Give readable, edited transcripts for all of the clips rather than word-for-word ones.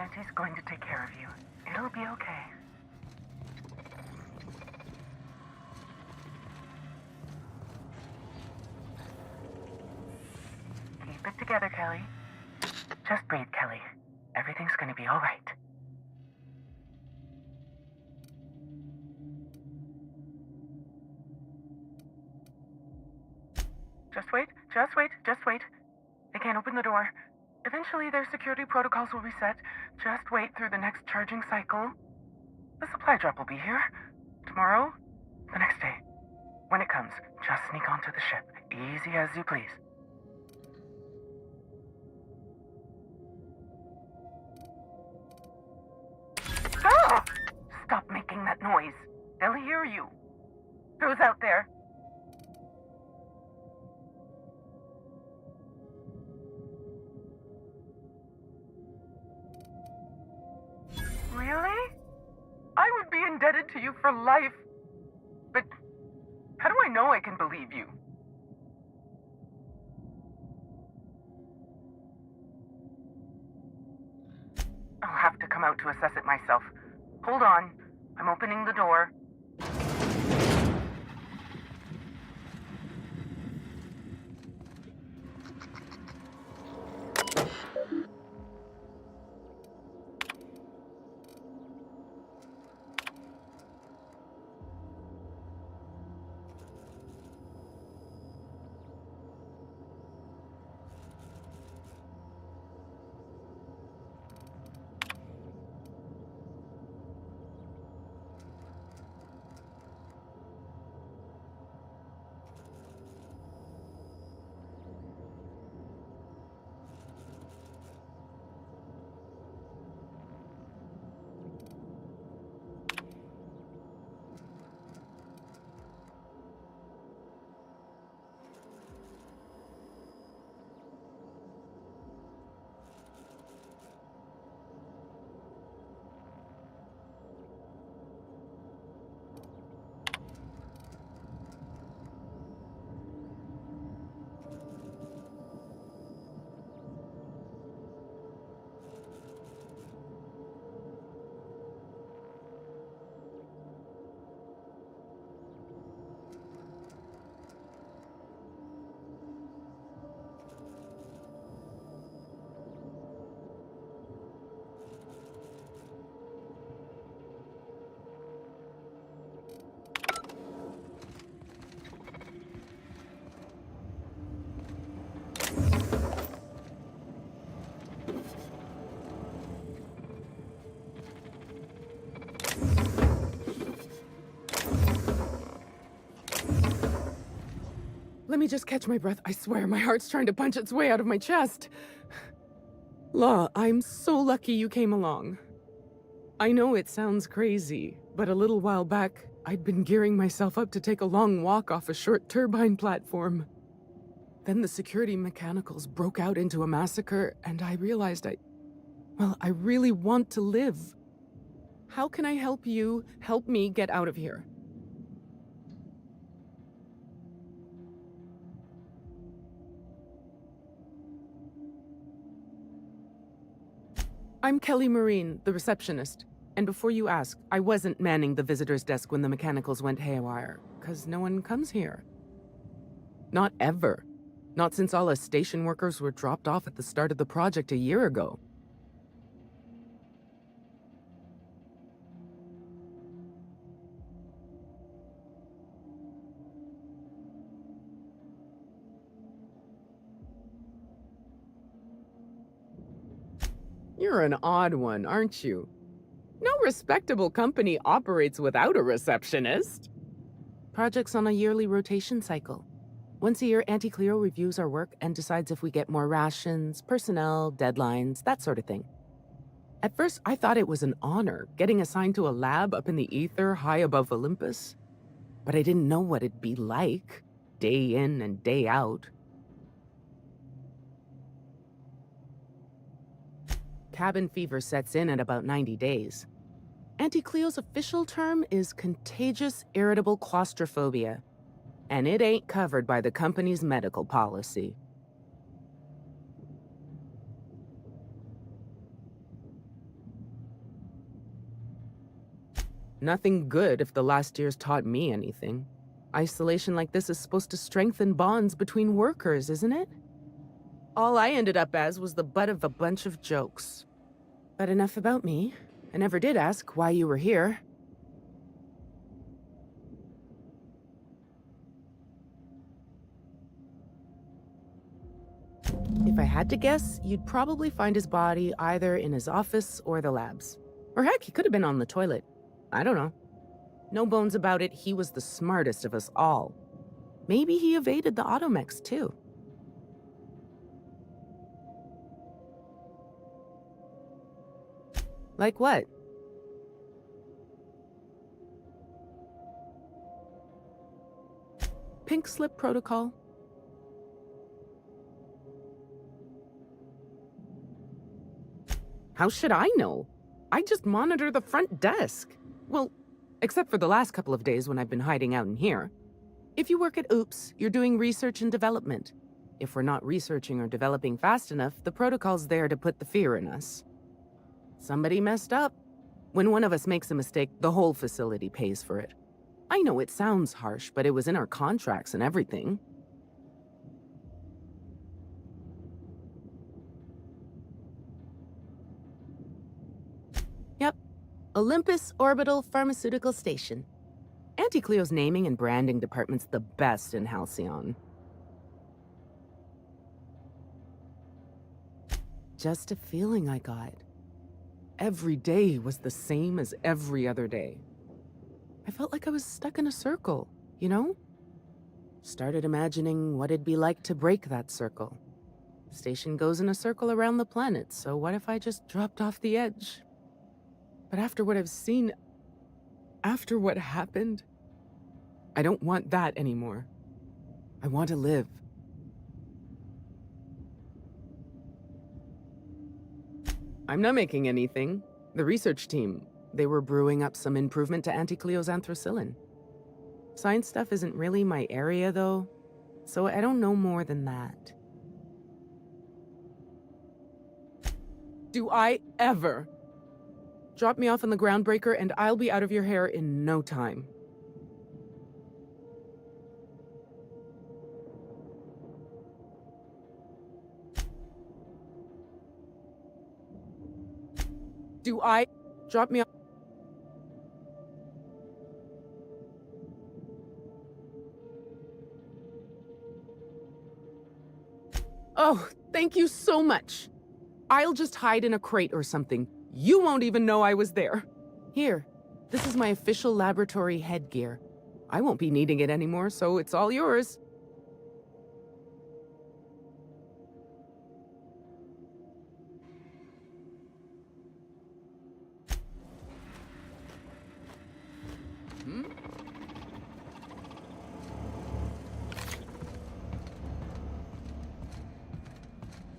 Auntie's going to take care of you. It'll be okay. Keep it together, Kelly. Just breathe, Kelly. Everything's gonna be all right. Just wait. They can't open the door. Eventually, their security protocols will reset. Just wait through the next charging cycle. The supply drop will be here. Tomorrow, the next day. When it comes, just sneak onto the ship. Easy as you please. Ah! Stop making that noise. They'll hear you. Who's out there? Really? I would be indebted to you for life. But how do I know I can believe you? I'll have to come out to assess it myself. Hold on. I'm opening the door. Let me just catch my breath. I swear, my heart's trying to punch its way out of my chest. Law, I'm so lucky you came along. I know it sounds crazy, but a little while back, I'd been gearing myself up to take a long walk off a short turbine platform. Then the security mechanicals broke out into a massacre, and I realized I really want to live. How can I help you help me get out of here? I'm Kelly Marine, the receptionist. And before you ask, I wasn't manning the visitor's desk when the mechanicals went haywire, 'cause no one comes here. Not ever. Not since all us station workers were dropped off at the start of the project a year ago. You're an odd one, aren't you? No respectable company operates without a receptionist. Project's on a yearly rotation cycle. Once a year, Auntie Cleo reviews our work and decides if we get more rations, personnel, deadlines, that sort of thing. At first, I thought it was an honor, getting assigned to a lab up in the ether high above Olympus. But I didn't know what it'd be like, day in and day out. Cabin fever sets in at about 90 days. Auntie Cleo's official term is contagious irritable claustrophobia, and it ain't covered by the company's medical policy. Nothing good if the last year's taught me anything. Isolation like this is supposed to strengthen bonds between workers, isn't it? All I ended up as was the butt of a bunch of jokes. But enough about me. I never did ask why you were here. If I had to guess, you'd probably find his body either in his office or the labs. Or heck, he could have been on the toilet. I don't know. No bones about it, he was the smartest of us all. Maybe he evaded the automechs, too. Like what? Pink slip protocol. How should I know? I just monitor the front desk. Well, except for the last couple of days when I've been hiding out in here. If you work at Oops, you're doing research and development. If we're not researching or developing fast enough, the protocol's there to put the fear in us. Somebody messed up. When one of us makes a mistake, the whole facility pays for it. I know it sounds harsh, but it was in our contracts and everything. Yep. Olympus Orbital Pharmaceutical Station. Auntie Cleo's naming and branding department's the best in Halcyon. Just a feeling I got. Every day was the same as every other day. I felt like I was stuck in a circle, you know? Started imagining what it'd be like to break that circle. The station goes in a circle around the planet, so what if I just dropped off the edge? But after what I've seen, after what happened, I don't want that anymore. I want to live. I'm not making anything. The research team, they were brewing up some improvement to Auntie Cleo's anthracyllin. Science stuff isn't really my area, though, so I don't know more than that. Do I ever? Drop me off on the groundbreaker and I'll be out of your hair in no time. Do I? Drop me off. Oh, thank you so much. I'll just hide in a crate or something. You won't even know I was there. Here, this is my official laboratory headgear. I won't be needing it anymore, so it's all yours.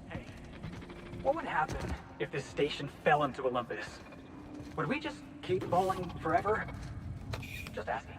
Hey, what would happen if this station fell into Olympus? Would we just keep falling forever? Just asking.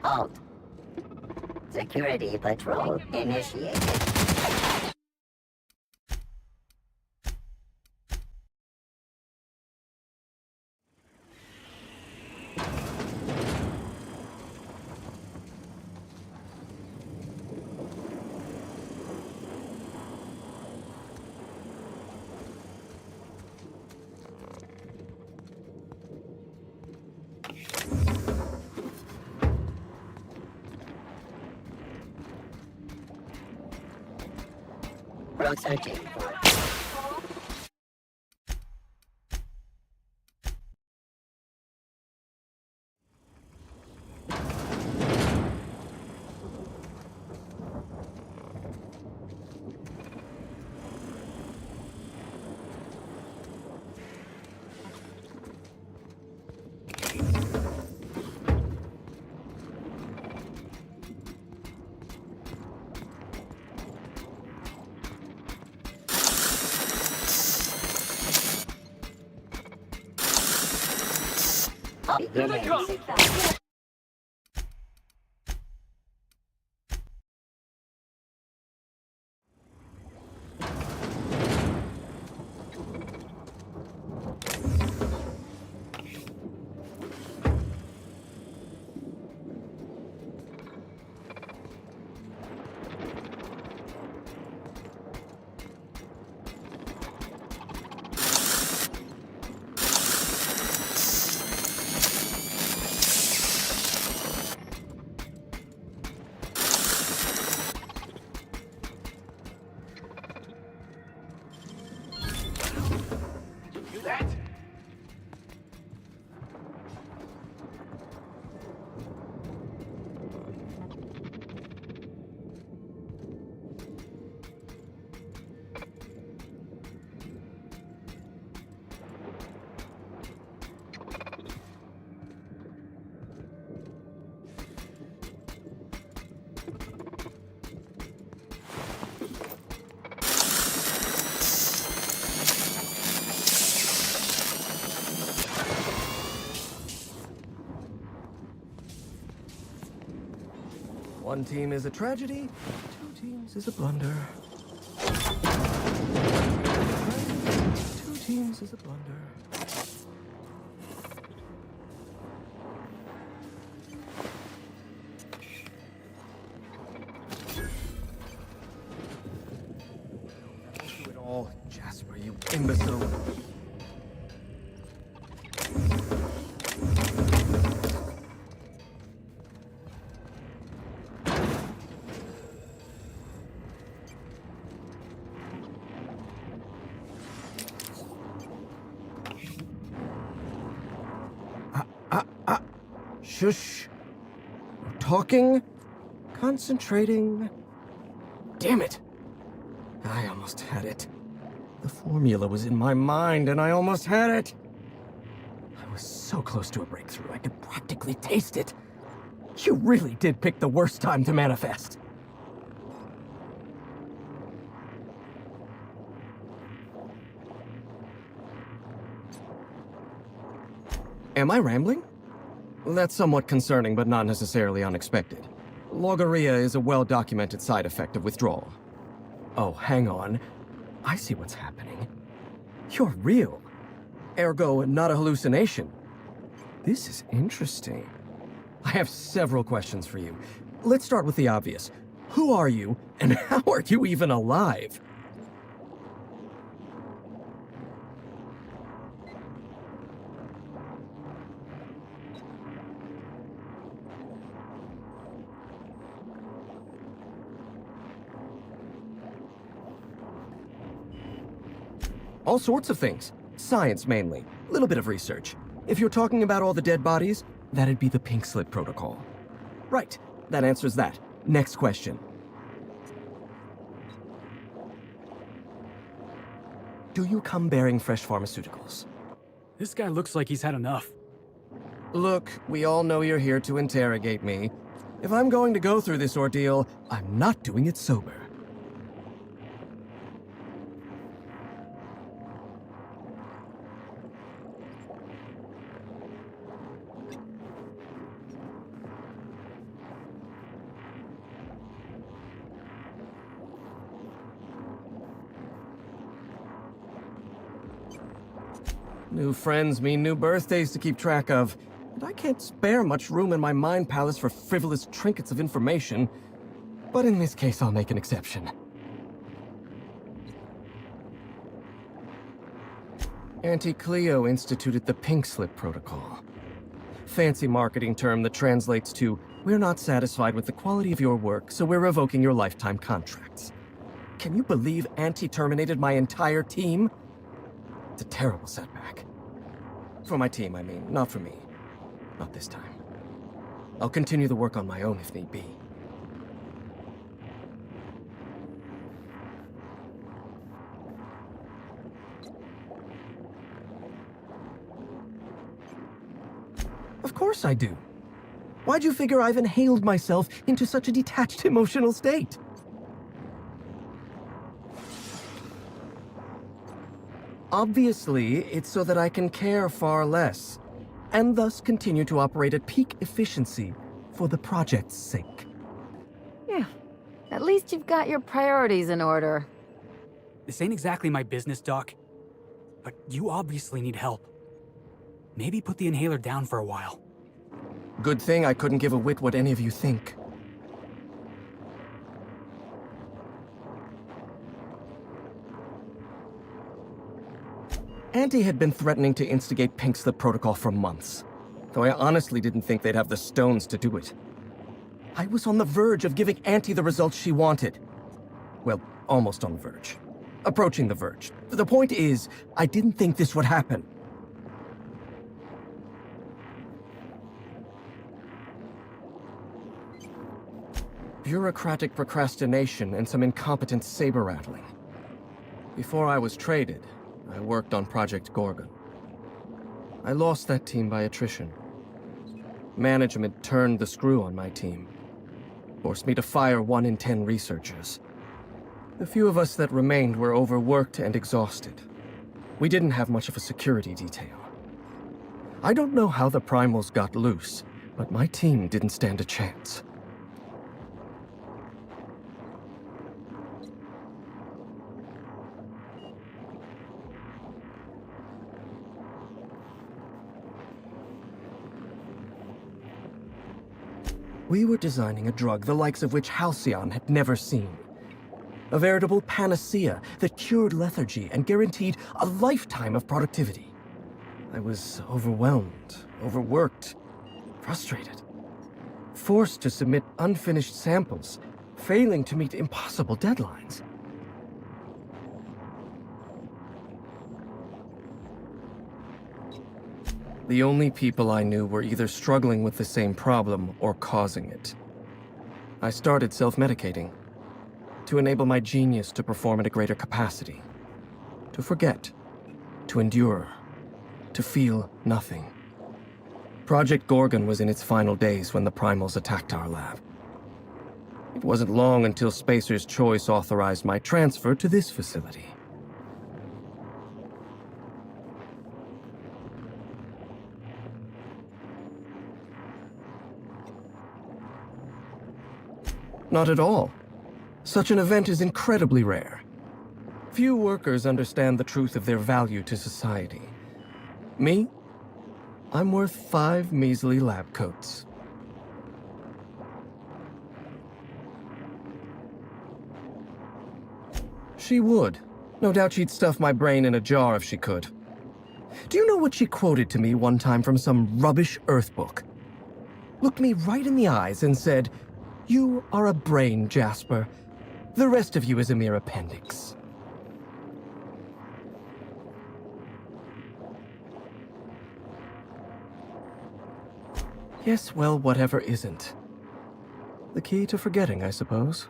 Halt. Security patrol initiated. Road searching for... Beginning sequence. Do that? One team is a tragedy, two teams is a blunder. Two teams is a blunder. That'll do it all, Jasper, you imbecile. Shush. I'm talking, concentrating. Damn it. I almost had it. The formula was in my mind and I almost had it. I was so close to a breakthrough, I could practically taste it. You really did pick the worst time to manifest. Am I rambling? That's somewhat concerning, but not necessarily unexpected. Logorrhea is a well-documented side effect of withdrawal. Oh, hang on. I see what's happening. You're real. Ergo, not a hallucination. This is interesting. I have several questions for you. Let's start with the obvious. Who are you, and how are you even alive? All sorts of things. Science, mainly. A little bit of research. If you're talking about all the dead bodies, that'd be the pink slip protocol. Right. That answers that. Next question. Do you come bearing fresh pharmaceuticals? This guy looks like he's had enough. Look, we all know you're here to interrogate me. If I'm going to go through this ordeal, I'm not doing it sober. New friends mean new birthdays to keep track of, and I can't spare much room in my mind palace for frivolous trinkets of information. But in this case, I'll make an exception. Auntie Cleo instituted the Pink Slip Protocol. Fancy marketing term that translates to, "We're not satisfied with the quality of your work, so we're revoking your lifetime contracts." Can you believe Auntie terminated my entire team? It's a terrible setback. For my team, I mean, not for me. Not this time. I'll continue the work on my own if need be. Of course I do. Why'd you figure I've inhaled myself into such a detached emotional state? Obviously, it's so that I can care far less, and thus continue to operate at peak efficiency for the project's sake. Yeah, at least you've got your priorities in order. This ain't exactly my business, Doc. But you obviously need help. Maybe put the inhaler down for a while. Good thing I couldn't give a whit what any of you think. Auntie had been threatening to instigate Pink Slip Protocol for months, though I honestly didn't think they'd have the stones to do it. I was on the verge of giving Auntie the results she wanted. Well, almost on the verge. Approaching the verge. The point is, I didn't think this would happen. Bureaucratic procrastination and some incompetent saber-rattling. Before I was traded, I worked on Project Gorgon. I lost that team by attrition. Management turned the screw on my team. Forced me to fire 1 in 10 researchers. The few of us that remained were overworked and exhausted. We didn't have much of a security detail. I don't know how the primals got loose, but my team didn't stand a chance. We were designing a drug the likes of which Halcyon had never seen. A veritable panacea that cured lethargy and guaranteed a lifetime of productivity. I was overwhelmed, overworked, frustrated. Forced to submit unfinished samples, failing to meet impossible deadlines. The only people I knew were either struggling with the same problem or causing it. I started self-medicating to enable my genius to perform at a greater capacity. To forget, to endure, to feel nothing. Project Gorgon was in its final days when the primals attacked our lab. It wasn't long until Spacer's Choice authorized my transfer to this facility. Not at all. Such an event is incredibly rare. Few workers understand the truth of their value to society. Me? I'm worth 5 measly lab coats. She would. No doubt she'd stuff my brain in a jar if she could. Do you know what she quoted to me one time from some rubbish Earth book? Looked me right in the eyes and said, "You are a brain, Jasper. The rest of you is a mere appendix." Yes, well, whatever isn't. The key to forgetting, I suppose.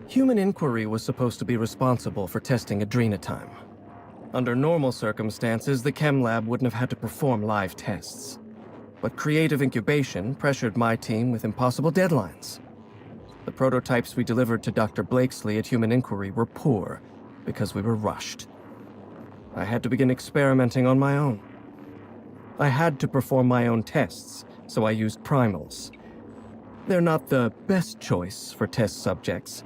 Human Inquiry was supposed to be responsible for testing Adrenatime. Under normal circumstances, the chem lab wouldn't have had to perform live tests. But creative incubation pressured my team with impossible deadlines. The prototypes we delivered to Dr. Blakesley at Human Inquiry were poor because we were rushed. I had to begin experimenting on my own. I had to perform my own tests, so I used primals. They're not the best choice for test subjects,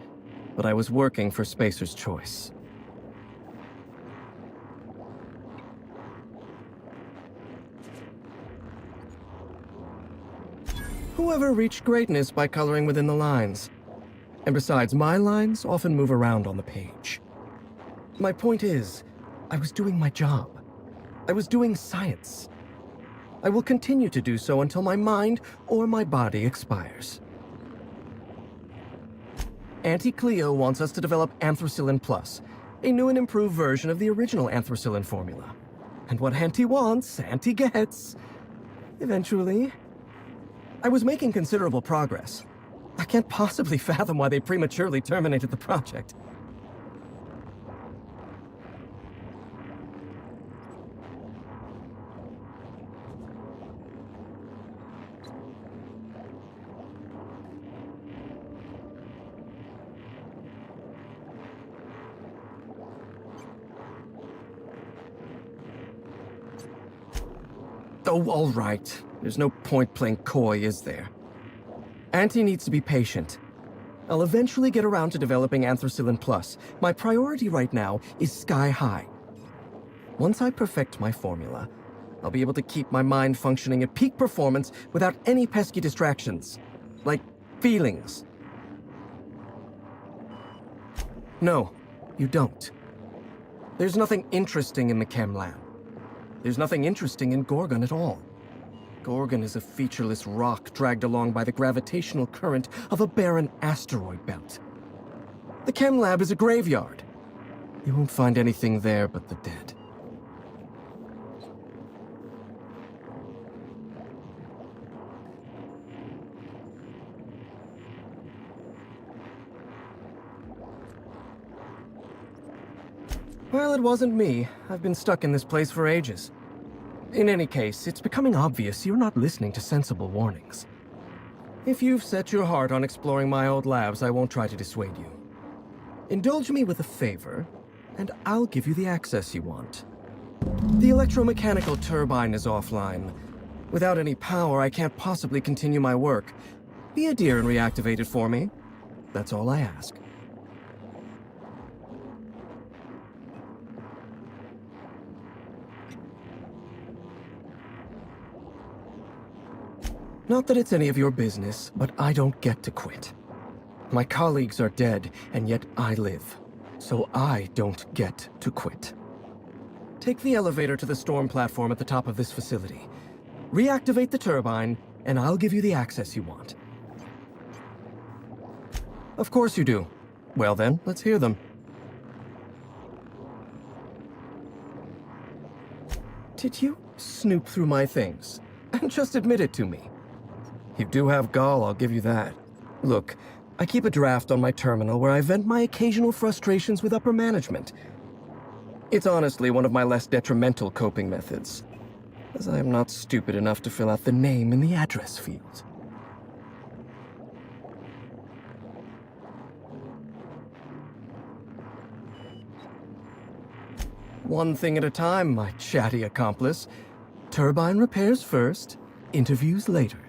but I was working for Spacer's Choice. Whoever reached greatness by coloring within the lines. And besides, my lines often move around on the page. My point is, I was doing my job. I was doing science. I will continue to do so until my mind or my body expires. Auntie Cleo wants us to develop Anthracillin Plus, a new and improved version of the original Anthracillin formula. And what Auntie wants, Auntie gets. Eventually. I was making considerable progress. I can't possibly fathom why they prematurely terminated the project. Oh, all right. There's no point playing coy, is there? Auntie needs to be patient. I'll eventually get around to developing Anthracillin Plus. My priority right now is sky high. Once I perfect my formula, I'll be able to keep my mind functioning at peak performance without any pesky distractions. Like feelings. No, you don't. There's nothing interesting in the chem lab. There's nothing interesting in Gorgon at all. Gorgon is a featureless rock dragged along by the gravitational current of a barren asteroid belt. The chem lab is a graveyard. You won't find anything there but the dead. Well, it wasn't me. I've been stuck in this place for ages. In any case, it's becoming obvious you're not listening to sensible warnings. If you've set your heart on exploring my old labs, I won't try to dissuade you. Indulge me with a favor, and I'll give you the access you want. The electromechanical turbine is offline. Without any power, I can't possibly continue my work. Be a dear and reactivate it for me. That's all I ask. Not that it's any of your business, but I don't get to quit. My colleagues are dead, and yet I live. So I don't get to quit. Take the elevator to the storm platform at the top of this facility. Reactivate the turbine, and I'll give you the access you want. Of course you do. Well then, let's hear them. Did you snoop through my things? And just admit it to me. You do have gall, I'll give you that. Look, I keep a draft on my terminal where I vent my occasional frustrations with upper management. It's honestly one of my less detrimental coping methods, as I am not stupid enough to fill out the name in the address field. One thing at a time, my chatty accomplice. Turbine repairs first, interviews later.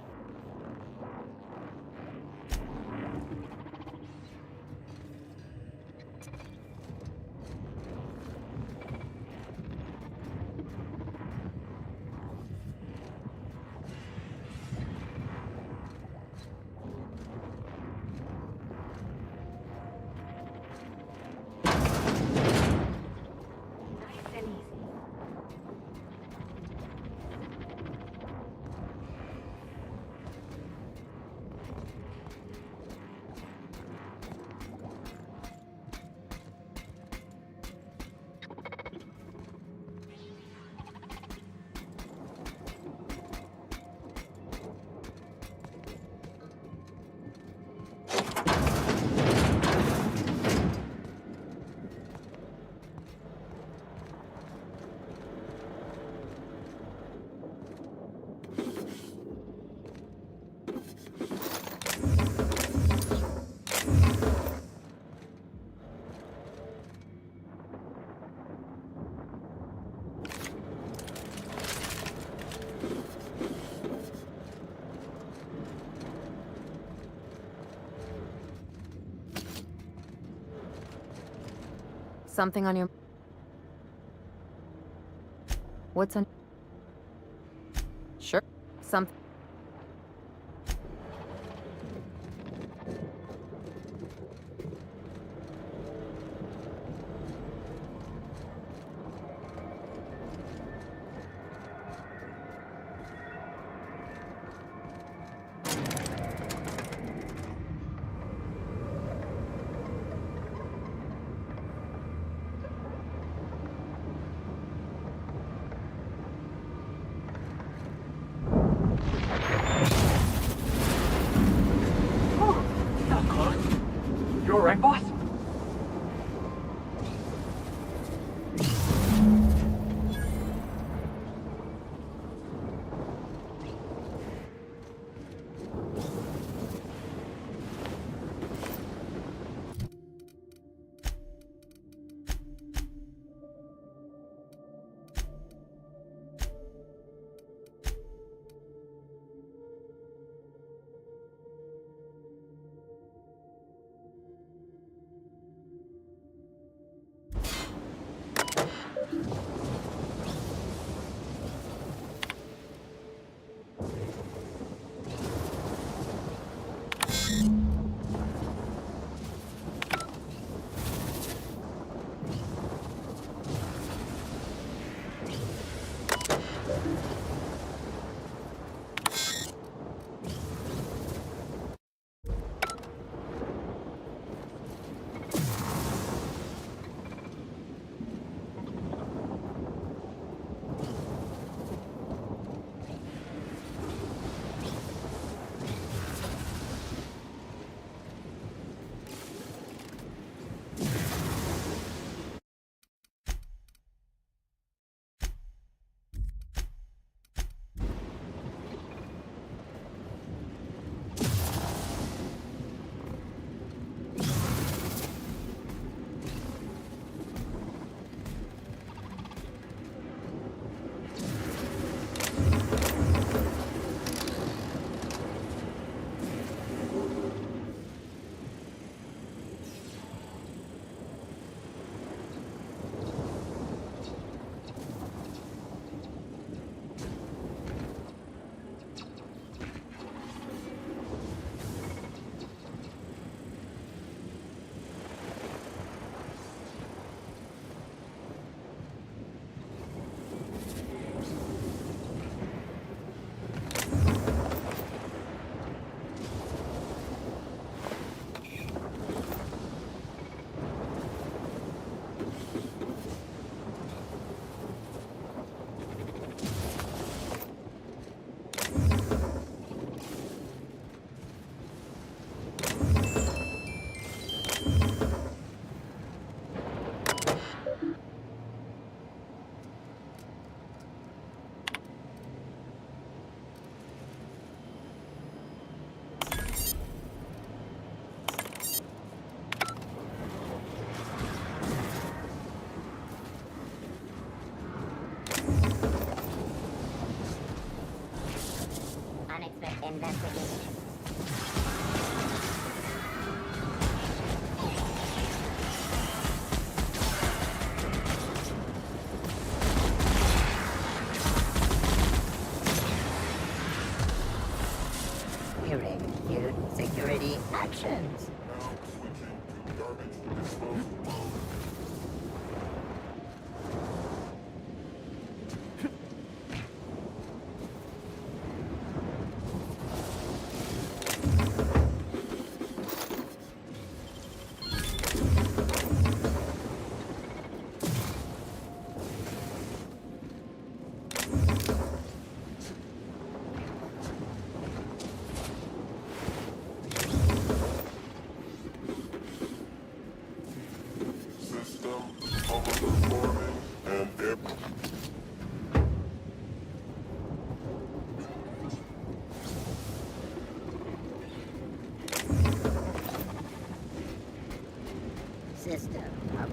Something on your... What's on... Sure. Something... That was close. You alright, boss? Investigation. Hearing new security actions. System up.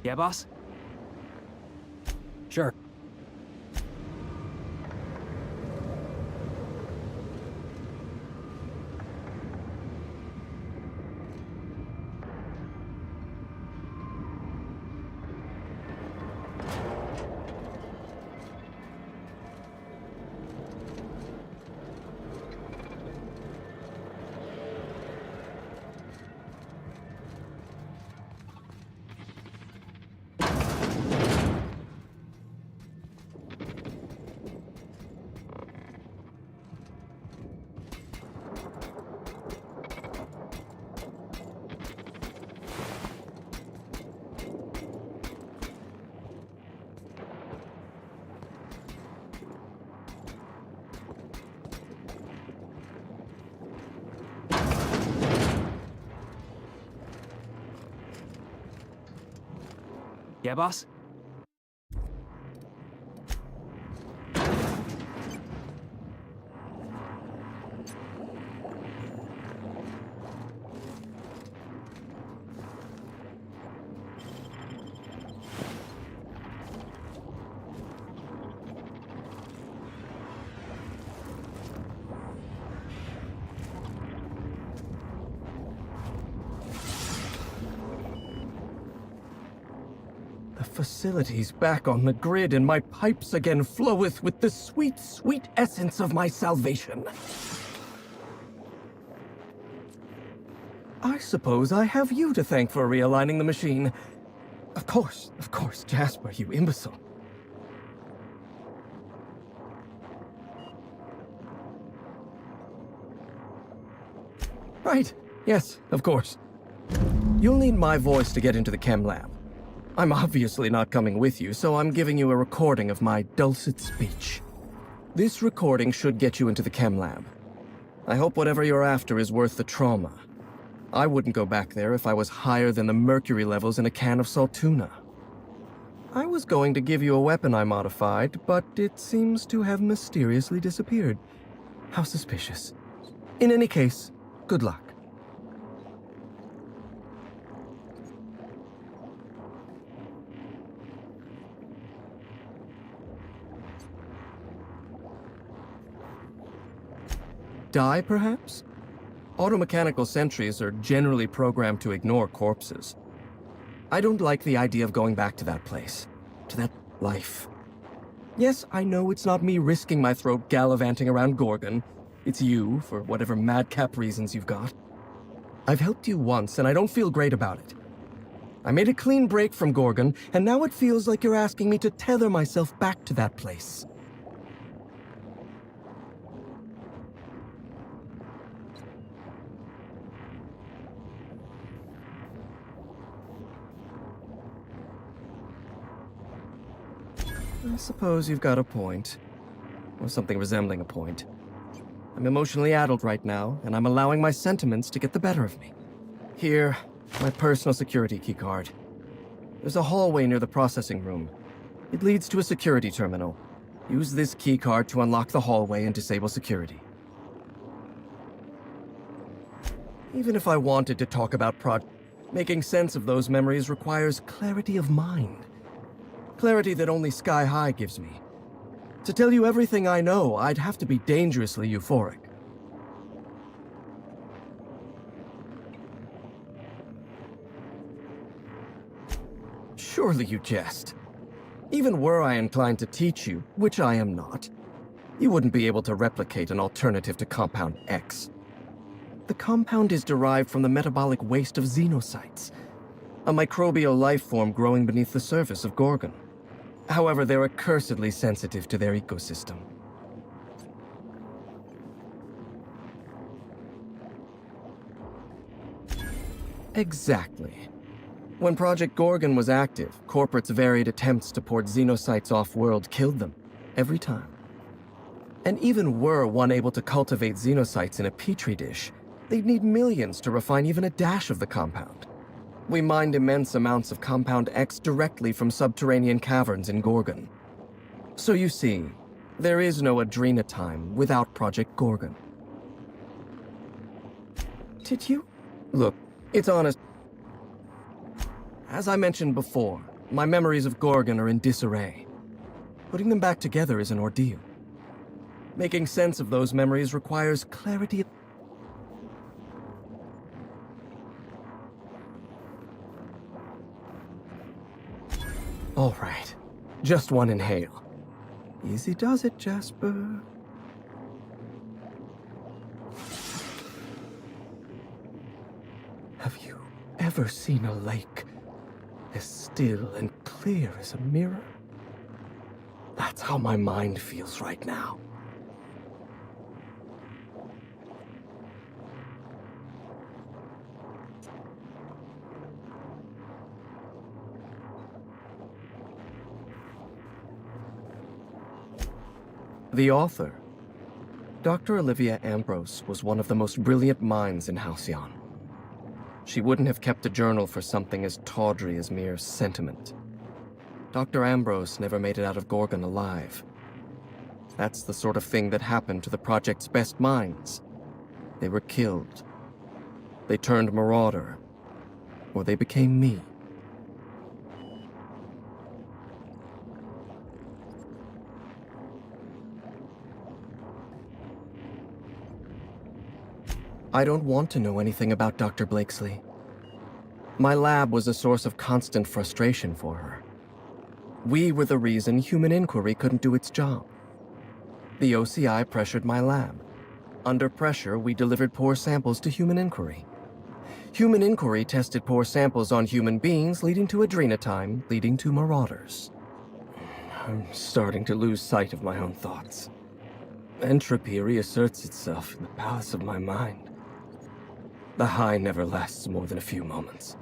Yeah, boss? Sure. Yeah, boss? The facility's back on the grid, and my pipes again floweth with the sweet, sweet essence of my salvation. I suppose I have you to thank for realigning the machine. Of course, Jasper, you imbecile. Right, yes, of course. You'll need my voice to get into the chem lab. I'm obviously not coming with you, so I'm giving you a recording of my dulcet speech. This recording should get you into the chem lab. I hope whatever you're after is worth the trauma. I wouldn't go back there if I was higher than the mercury levels in a can of salt tuna. I was going to give you a weapon I modified, but it seems to have mysteriously disappeared. How suspicious. In any case, good luck. Die, perhaps? Automechanical sentries are generally programmed to ignore corpses. I don't like the idea of going back to that place, to that life. Yes, I know it's not me risking my throat gallivanting around Gorgon. It's you, for whatever madcap reasons you've got. I've helped you once, and I don't feel great about it. I made a clean break from Gorgon, and now it feels like you're asking me to tether myself back to that place. I suppose you've got a point. Or something resembling a point. I'm emotionally addled right now, and I'm allowing my sentiments to get the better of me. Here, my personal security keycard. There's a hallway near the processing room. It leads to a security terminal. Use this keycard to unlock the hallway and disable security. Even if I wanted to talk about making sense of those memories requires clarity of mind. Clarity that only Sky High gives me. To tell you everything I know, I'd have to be dangerously euphoric. Surely you jest. Even were I inclined to teach you, which I am not, you wouldn't be able to replicate an alternative to Compound X. The compound is derived from the metabolic waste of xenocytes, a microbial life form growing beneath the surface of Gorgon. However, they're accursedly sensitive to their ecosystem. Exactly. When Project Gorgon was active, corporates' varied attempts to port xenocytes off-world killed them, every time. And even were one able to cultivate xenocytes in a petri dish, they'd need millions to refine even a dash of the compound. We mined immense amounts of Compound X directly from subterranean caverns in Gorgon. So you see, there is no Adrena time without Project Gorgon. Did you? Look, it's honest. As I mentioned before, my memories of Gorgon are in disarray. Putting them back together is an ordeal. Making sense of those memories requires clarity. All right, just one inhale. Easy does it, Jasper. Have you ever seen a lake as still and clear as a mirror? That's how my mind feels right now. The author, Dr. Olivia Ambrose, was one of the most brilliant minds in Halcyon. She wouldn't have kept a journal for something as tawdry as mere sentiment. Dr. Ambrose never made it out of Gorgon alive. That's the sort of thing that happened to the project's best minds. They were killed. They turned marauder. Or they became me. I don't want to know anything about Dr. Blakesley. My lab was a source of constant frustration for her. We were the reason human inquiry couldn't do its job. The OCI pressured my lab. Under pressure, we delivered poor samples to human inquiry. Human inquiry tested poor samples on human beings, leading to adrenotime, leading to marauders. I'm starting to lose sight of my own thoughts. Entropy reasserts itself in the palace of my mind. The high never lasts more than a few moments.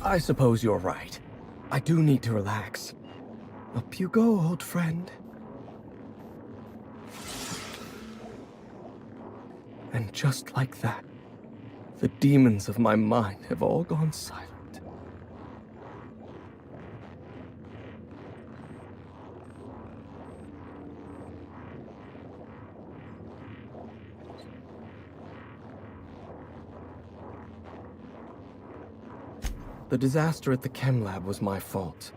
I suppose you're right. I do need to relax. Up you go, old friend. And just like that, the demons of my mind have all gone silent. The disaster at the chem lab was my fault.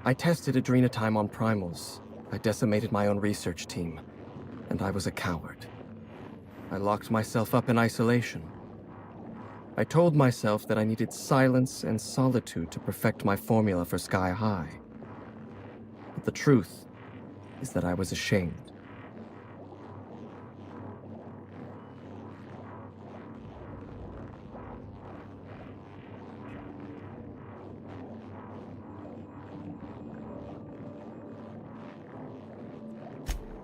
I tested adrenotime on primals. I decimated my own research team. And I was a coward. I locked myself up in isolation. I told myself that I needed silence and solitude to perfect my formula for Sky High. But the truth is that I was ashamed.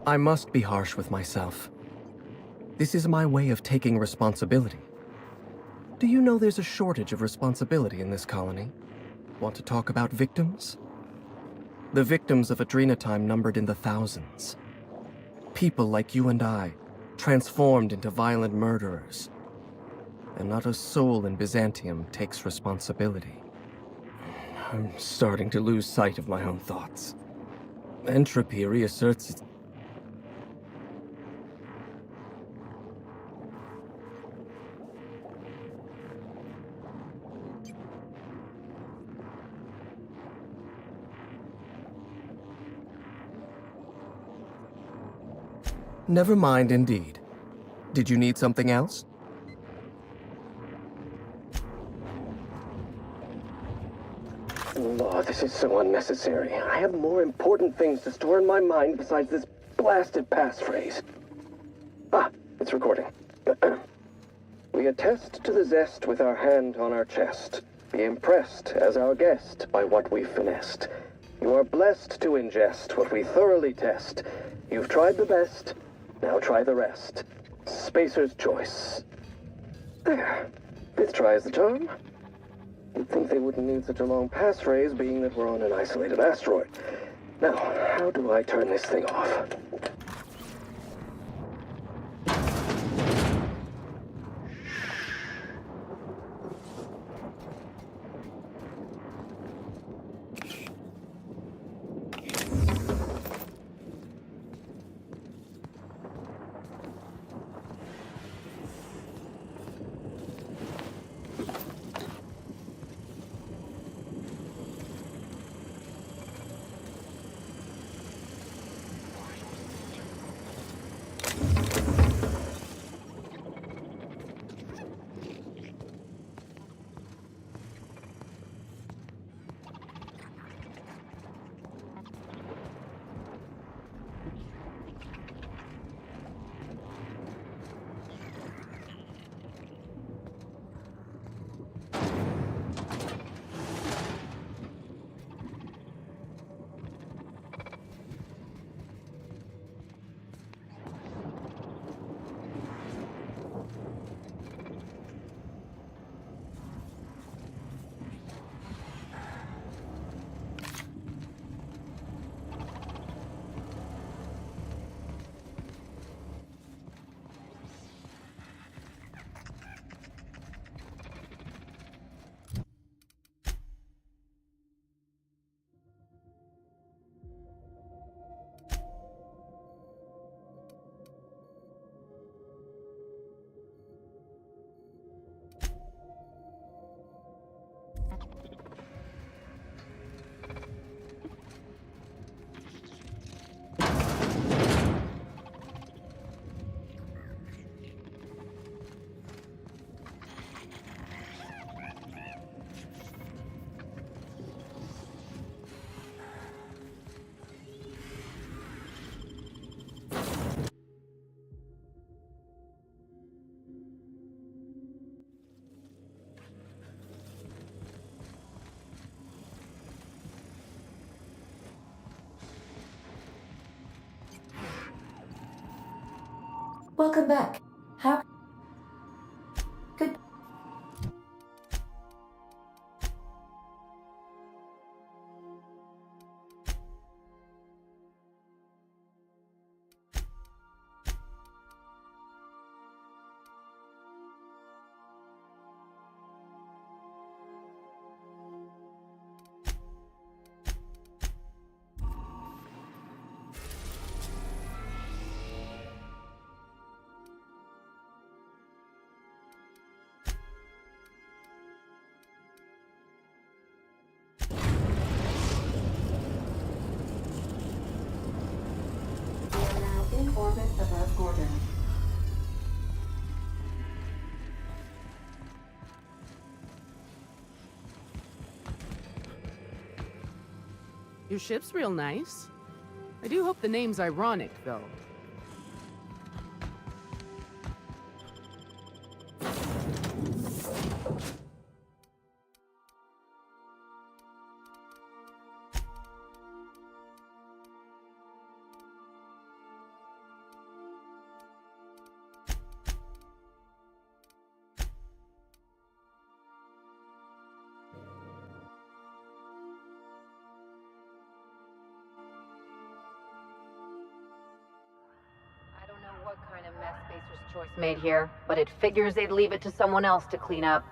I must be harsh with myself. This is my way of taking responsibility. Do you know there's a shortage of responsibility in this colony? Want to talk about victims? The victims of adrenotime numbered in the thousands. People like you and I, transformed into violent murderers. And not a soul in Byzantium takes responsibility. I'm starting to lose sight of my own thoughts. Entropy reasserts its... Never mind, indeed. Did you need something else? Oh, this is so unnecessary. I have more important things to store in my mind besides this blasted passphrase. Ah, it's recording. We attest to the zest with our hand on our chest. Be impressed as our guest by what we've finessed. You are blessed to ingest what we thoroughly test. You've tried the best. Now try the rest. Spacer's choice. There. Fifth try is the charm. You'd think they wouldn't need such a long passphrase, being that we're on an isolated asteroid. Now, how do I turn this thing off? Welcome back. How... Good. In orbit above Gordon. Your ship's real nice. I do hope the name's ironic, though. I don't know what kind of mess Spacer's Choice made here, but it figures they'd leave it to someone else to clean up.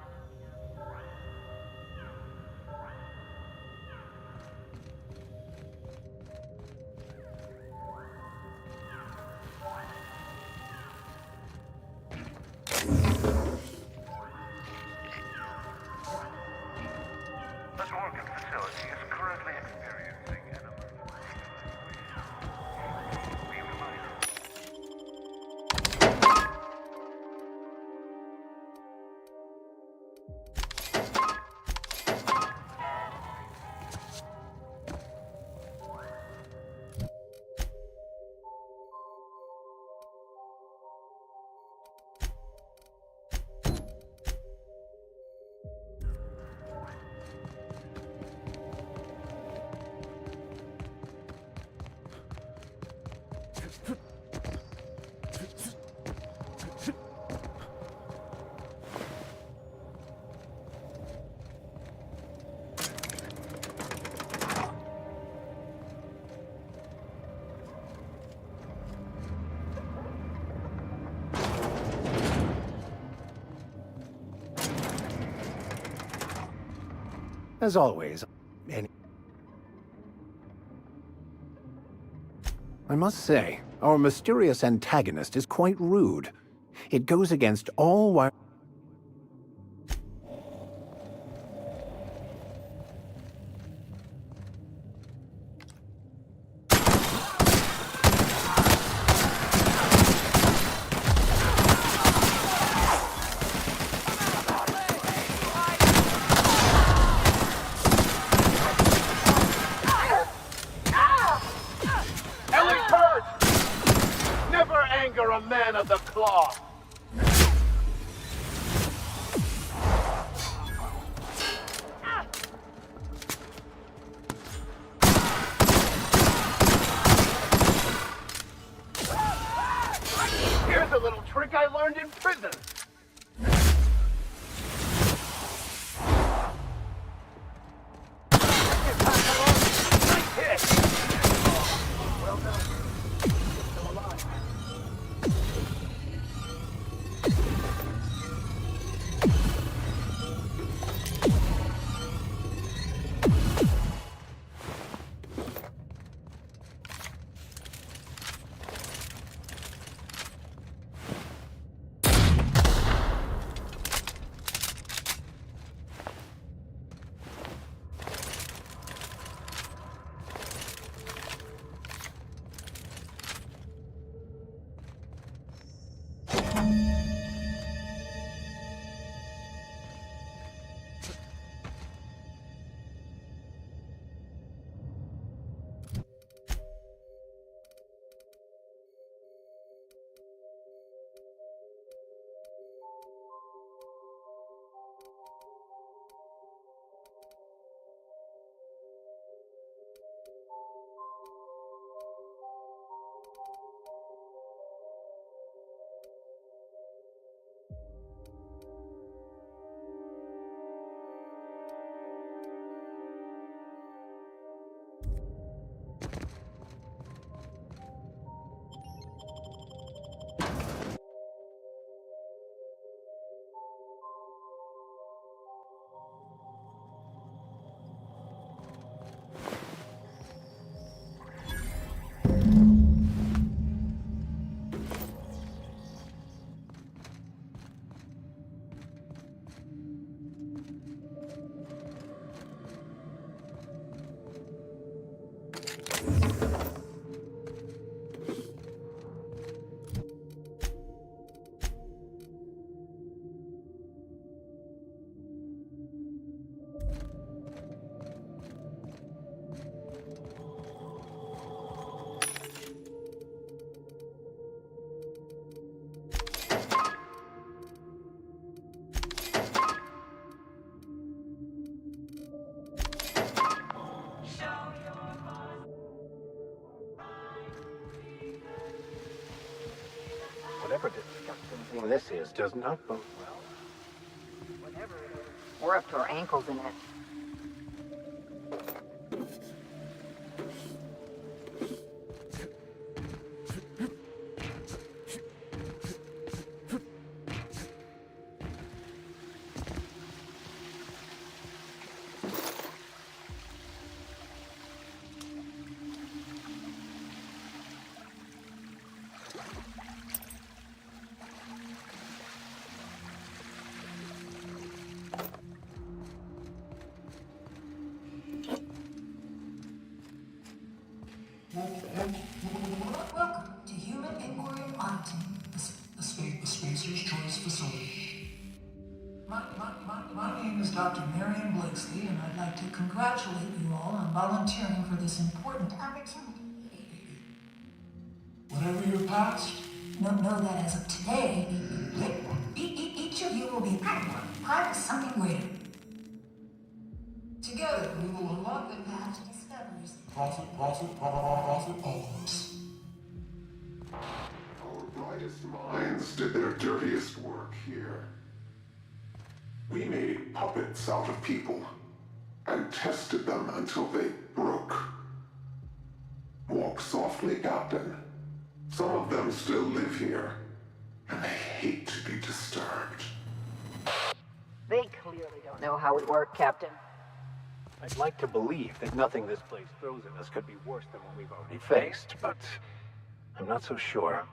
The Gorgon facility is currently experiencing an As always, I must say, our mysterious antagonist is quite rude. It goes against all never anger a man of the cloth. Whatever disgusting thing this is does not bode well. Whatever it is, we're up to our ankles in it. Welcome to Human Inquiry and Auditing, a Spacer's Choice facility. My name is Dr. Marion Blakesley, and I'd like to congratulate you all on volunteering for this important opportunity. Whatever your past, know that as of today, each of you will be part of something greater. Together, we will unlock the path to discoveries. Profit always. Our brightest minds did their dirtiest work here. We made puppets out of people and tested them until they broke. Walk softly, Captain. Some of them still live here, and they hate to be disturbed. They clearly don't know how we work, Captain. I'd like to believe that nothing this place throws at us could be worse than what we've already faced, but I'm not so sure.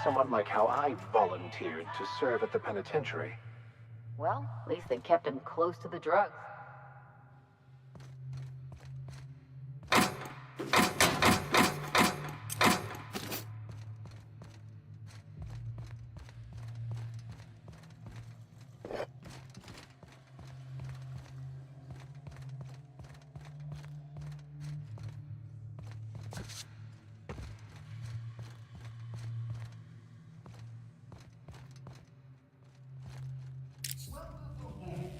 somewhat like how I volunteered to serve at the penitentiary. Well, at least they kept him close to the drugs.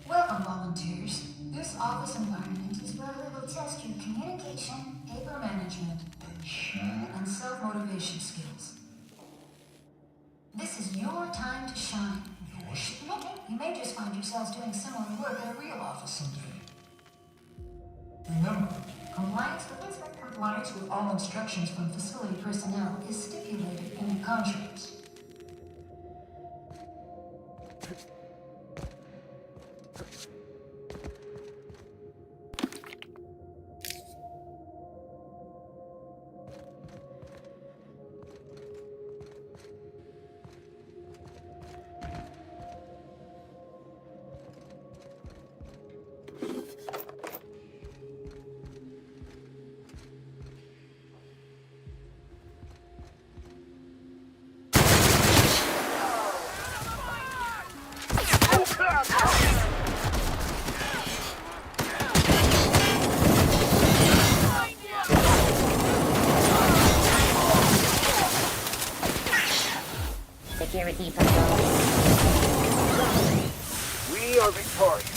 Welcome, volunteers. This office environment is where we will test your communication, paper management, and self-motivation skills. This is your time to shine. You may just find yourselves doing similar work at a real office someday. Remember, compliance with all instructions from facility personnel is stipulated in the contracts. Security patrol. We are victorious.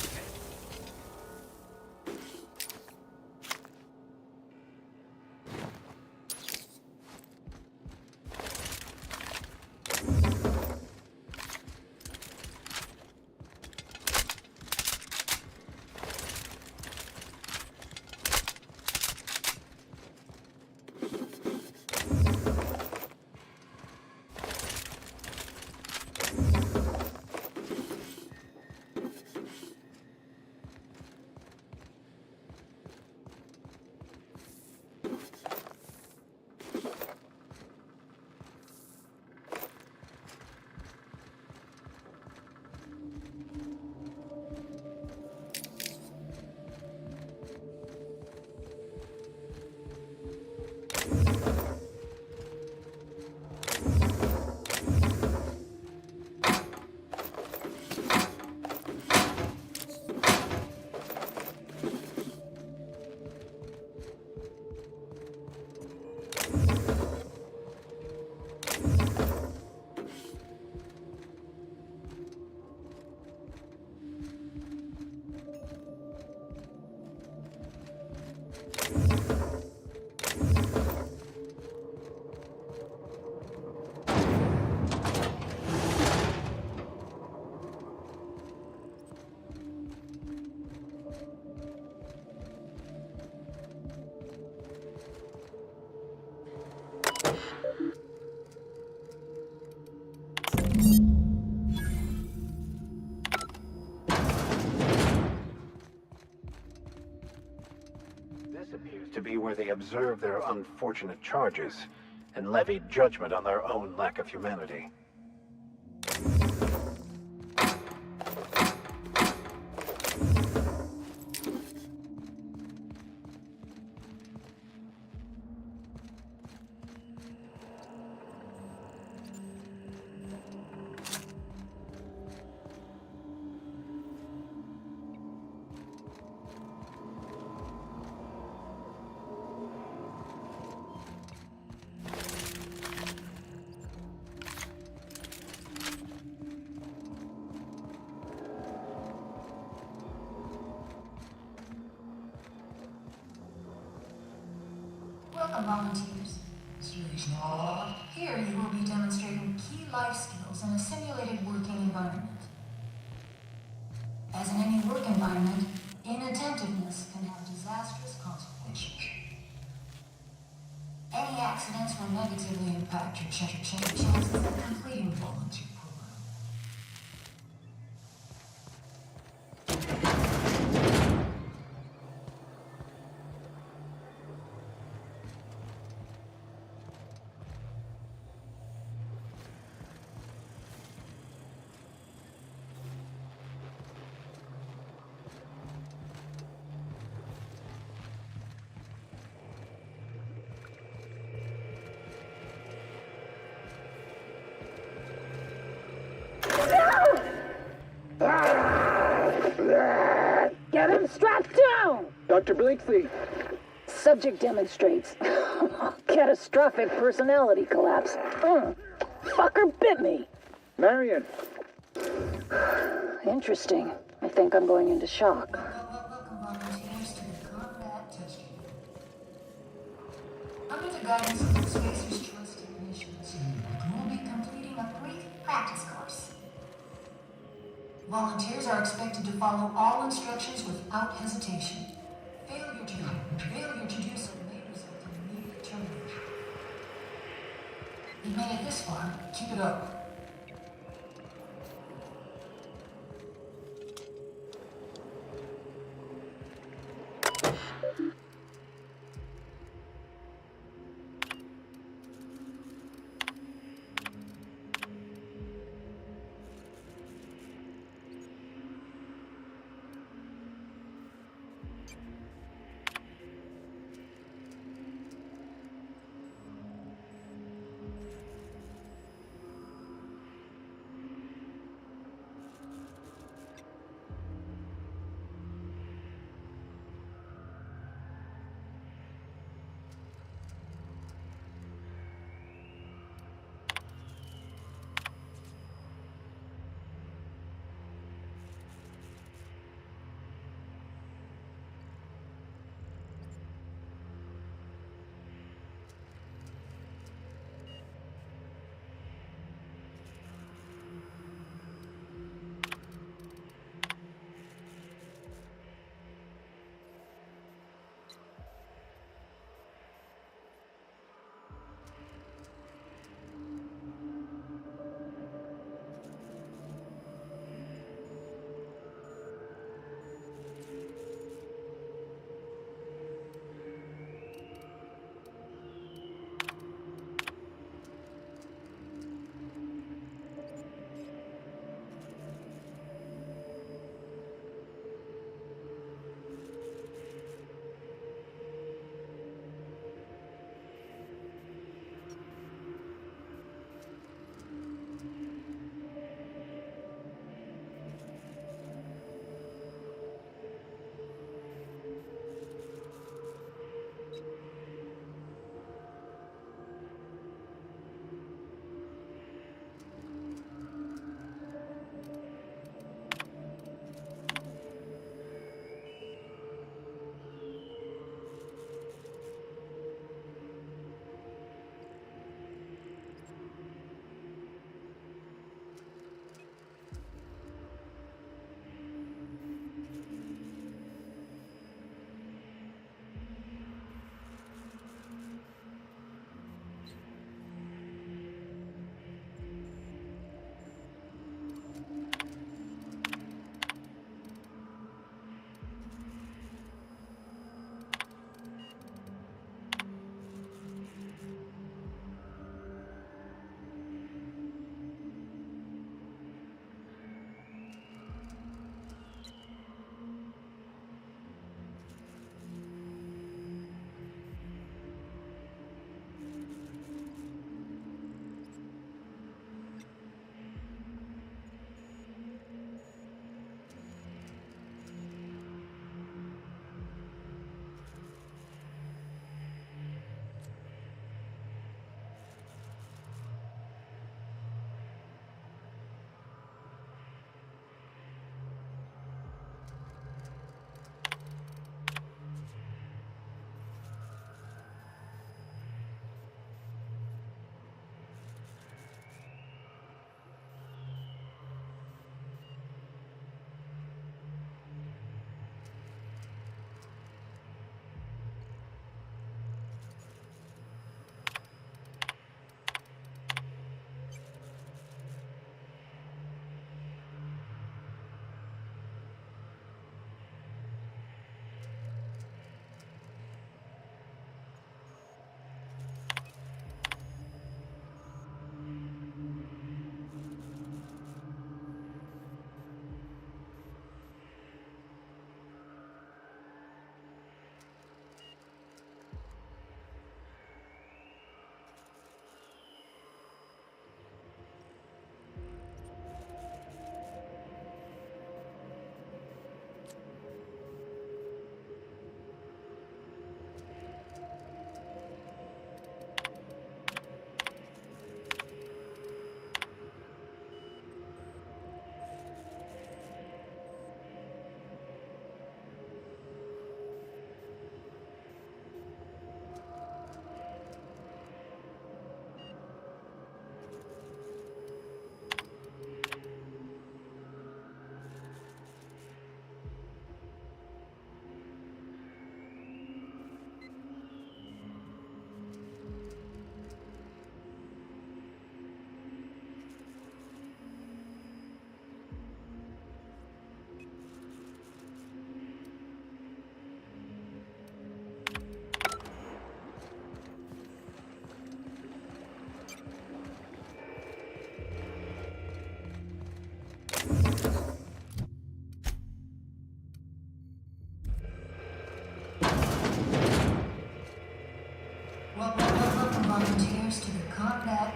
This appears to be where they observed their unfortunate charges and levied judgment on their own lack of humanity. Welcome, volunteers. Here you will be demonstrating key life skills in a simulated working environment. As in any work environment, inattentiveness can have disastrous consequences. Any accidents will negatively impact your chances of completing the volunteer program. Get him strapped down! Dr. Blakeslee! Subject demonstrates catastrophic personality collapse. Fucker bit me. Marion! Interesting. I think I'm going into shock. Welcome volunteers to the combat test unit. Under the guidance of the Spacer's Choice technicians, you will be completing a brief practice course. Volunteers are expected to follow all instructions without hesitation. Failure to do so may result in immediate termination. You made it this far. Keep it up.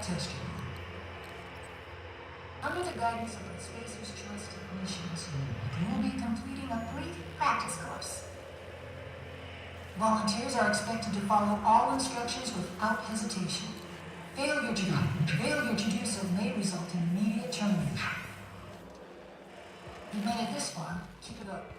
test you. Under the guidance of the Spacer's Choice technicians, you will be completing a brief practice course. Volunteers are expected to follow all instructions without hesitation. Failure to do so may result in immediate termination. You've made it this far. Keep it up.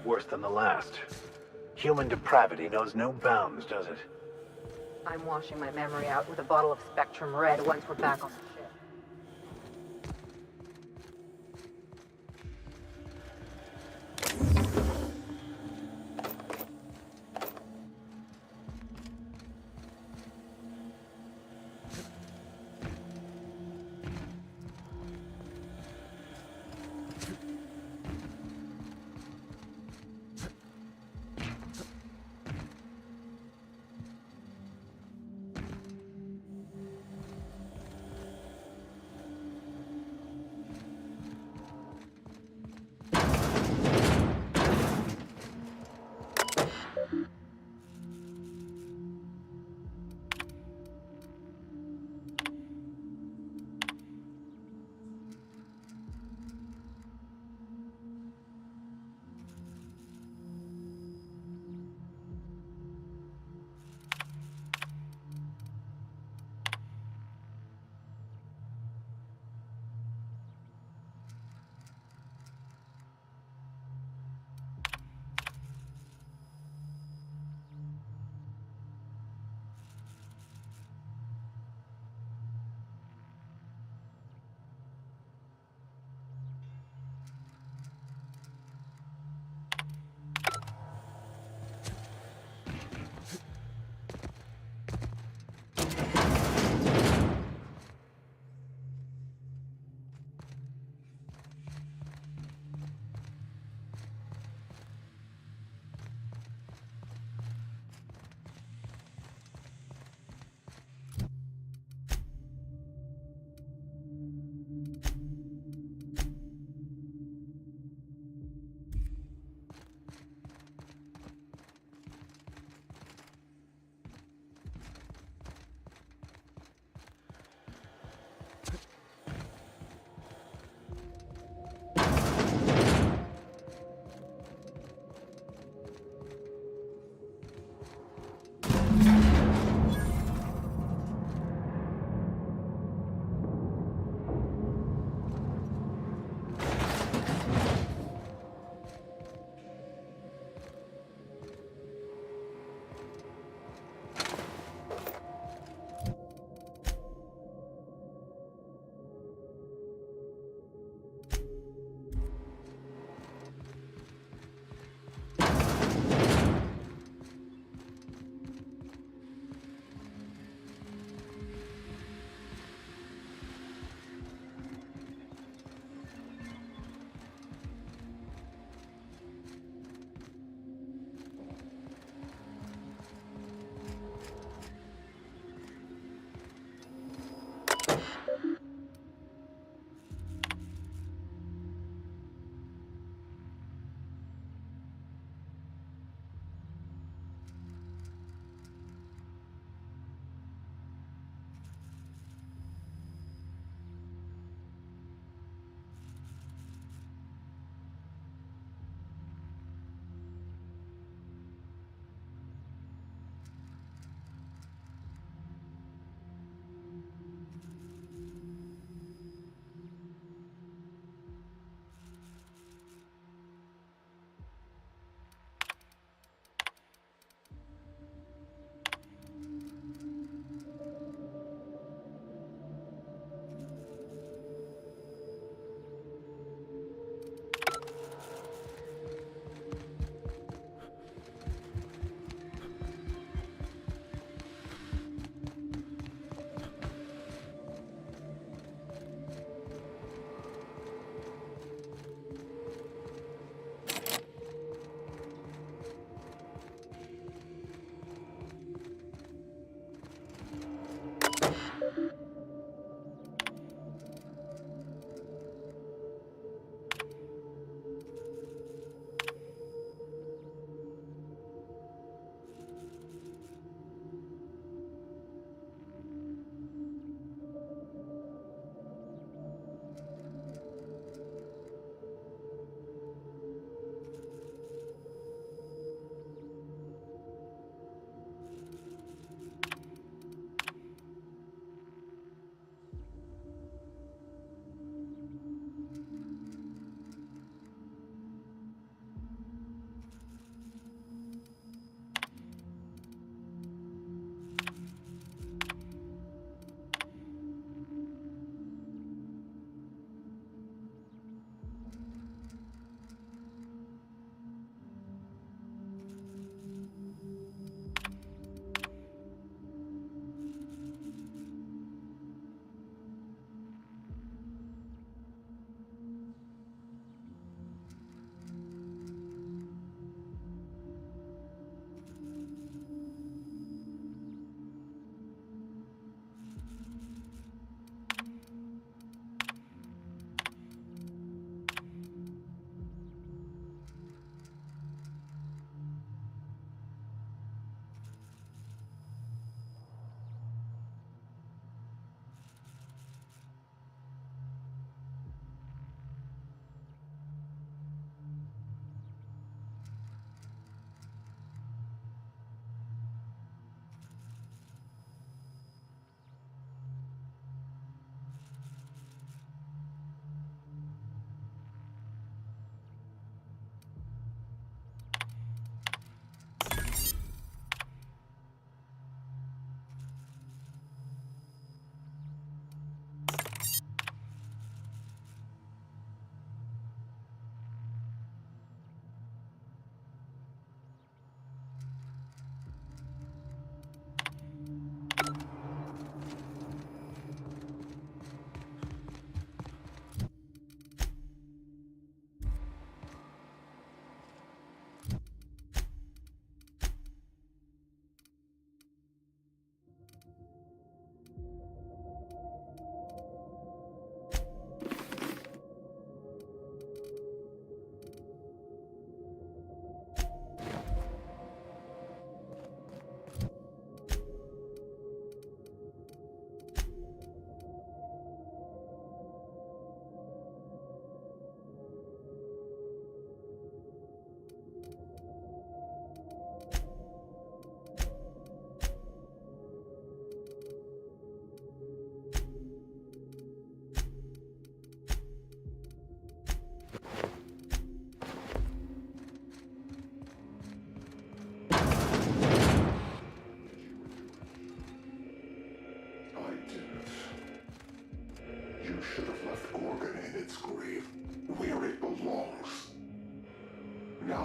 Worse than the last. Human depravity knows no bounds, does it? I'm washing my memory out with a bottle of Spectrum Red once we're back on the ship.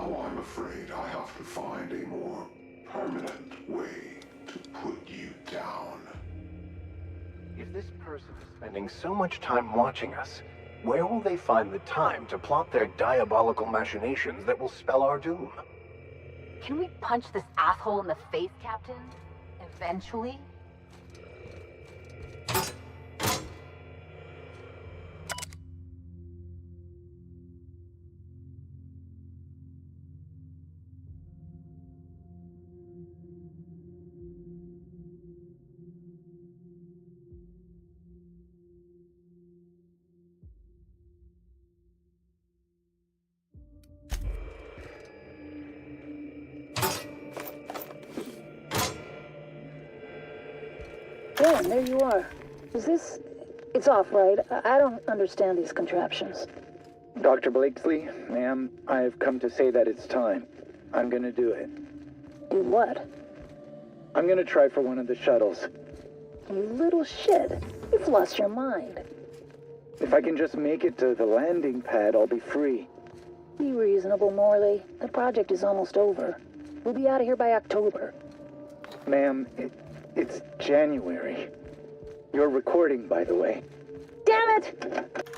Now I'm afraid I have to find a more permanent way to put you down. If this person is spending so much time watching us, where will they find the time to plot their diabolical machinations that will spell our doom? Can we punch this asshole in the face, Captain? Eventually? Damn, there you are. Is this... It's off, right? I don't understand these contraptions. Dr. Blakesley, ma'am, I've come to say that it's time. I'm gonna do it. Do what? I'm gonna try for one of the shuttles. You little shit. You've lost your mind. If I can just make it to the landing pad, I'll be free. Be reasonable, Morley. The project is almost over. We'll be out of here by October. Ma'am, it's January. You're recording, by the way. Damn it!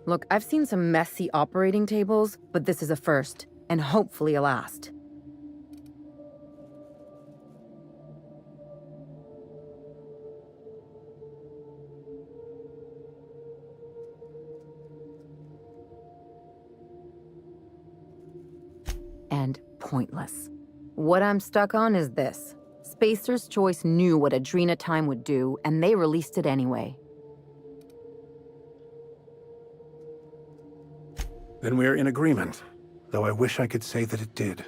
Look, I've seen some messy operating tables, but this is a first, and hopefully a last. And pointless. What I'm stuck on is this. Spacer's Choice knew what Adrena Time would do, and they released it anyway. Then we're in agreement, though I wish I could say that it did.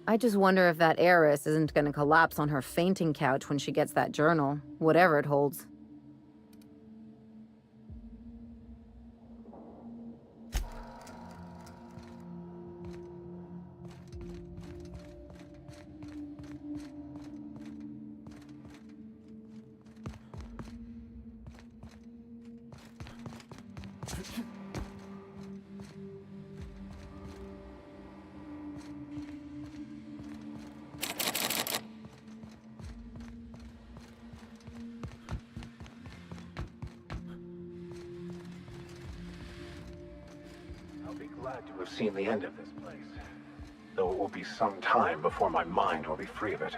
I just wonder if that heiress isn't gonna collapse on her fainting couch when she gets that journal, whatever it holds. I'll be glad to have seen the end of this place, though it will be some time before my mind will be free of it.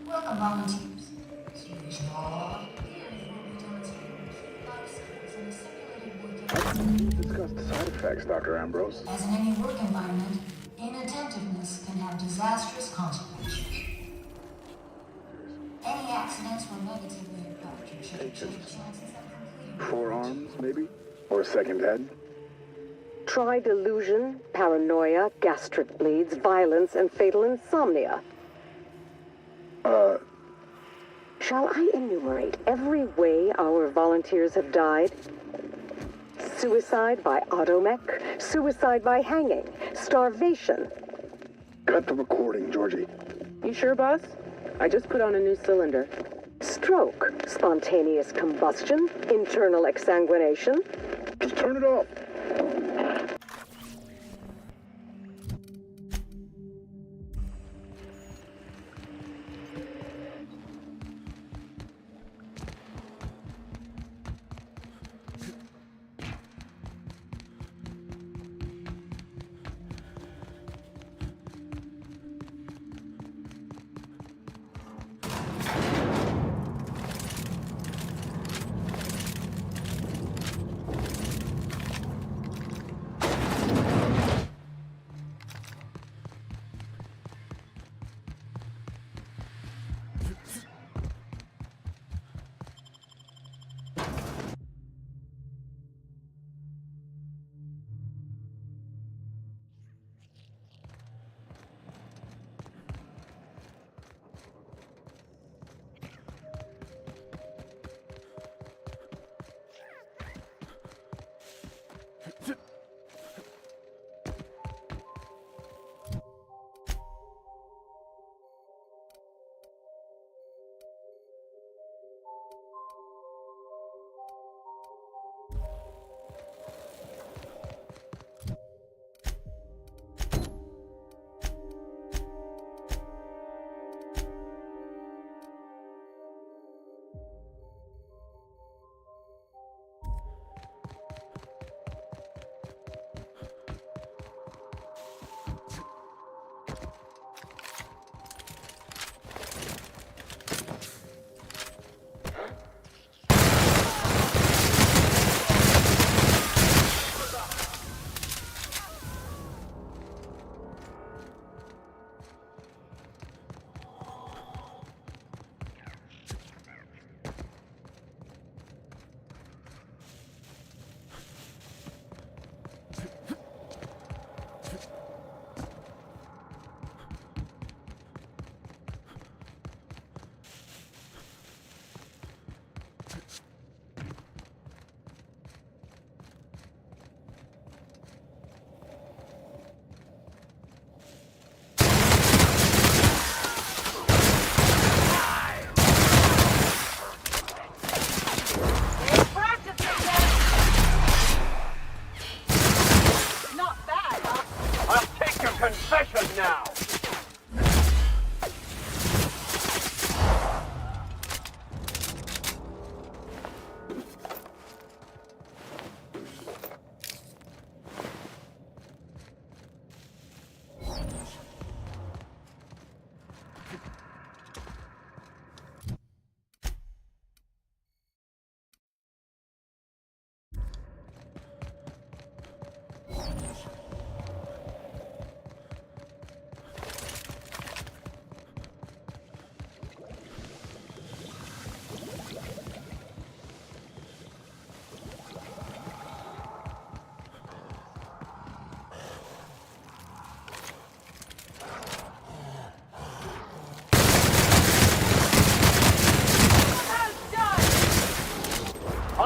Welcome, volunteers. Serious law. Here will be demonstrating life skills in a simulated work Discuss the side effects, Dr. Ambrose. As in any work environment, inattentiveness can have disastrous consequences. Any accidents will negatively impact your chances of completing. Forearms, maybe? Or a second head? Try delusion, paranoia, gastric bleeds, violence, and fatal insomnia. Shall I enumerate every way our volunteers have died? Suicide by automech, suicide by hanging, starvation. Cut the recording, Georgie. You sure, boss? I just put on a new cylinder. Stroke, spontaneous combustion, internal exsanguination. Just turn it off.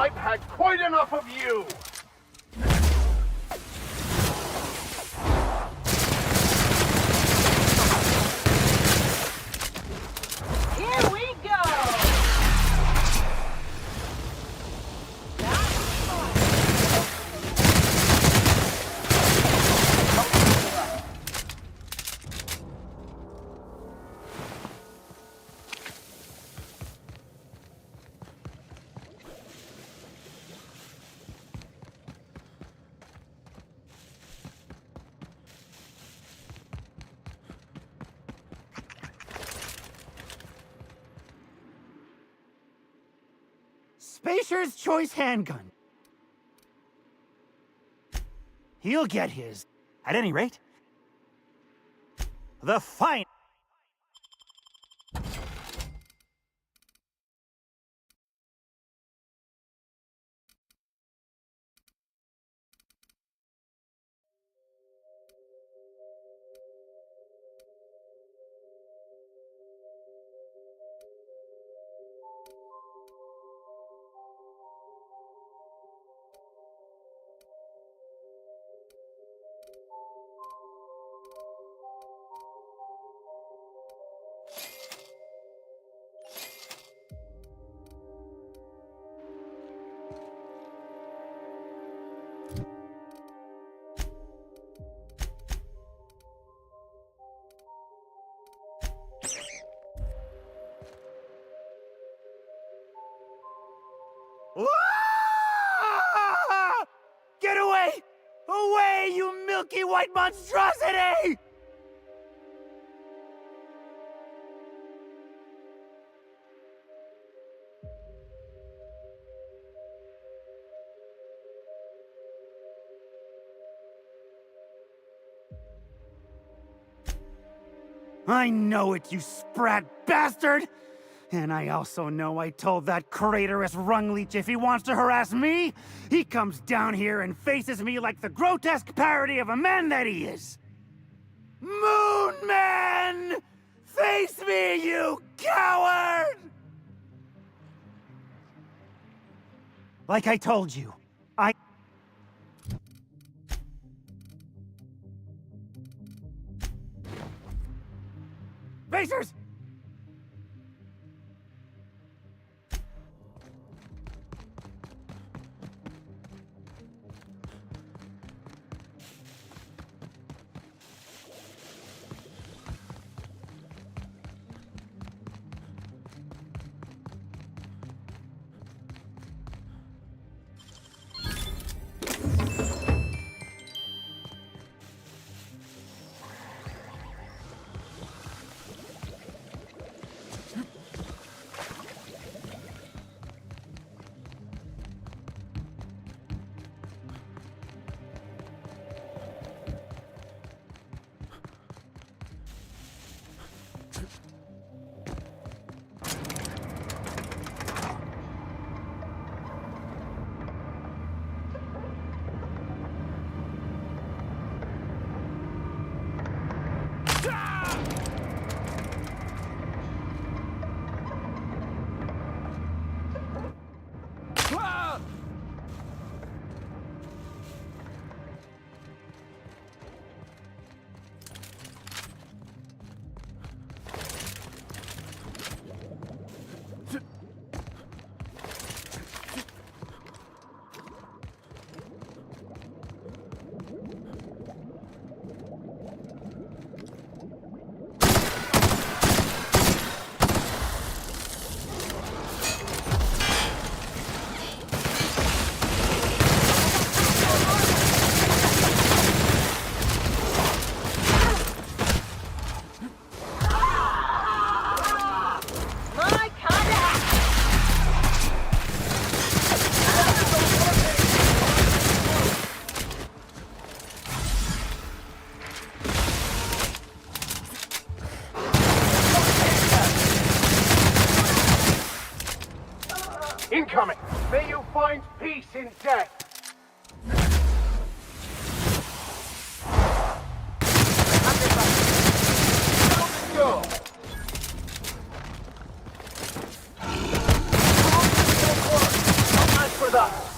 I've had quite enough of you! Here we go! Spacer's Choice handgun. He'll get his. At any rate, the fine. Ah! Get away! Away, you milky white monstrosity! I know it, you sprat bastard! And I also know I told that traitorous rungleech if he wants to harass me, he comes down here and faces me like the grotesque parody of a man that he is. Moon Man! Face me, you coward! Like I told you, Spacers! incoming! May you find peace in death! Go! Don't mess with us!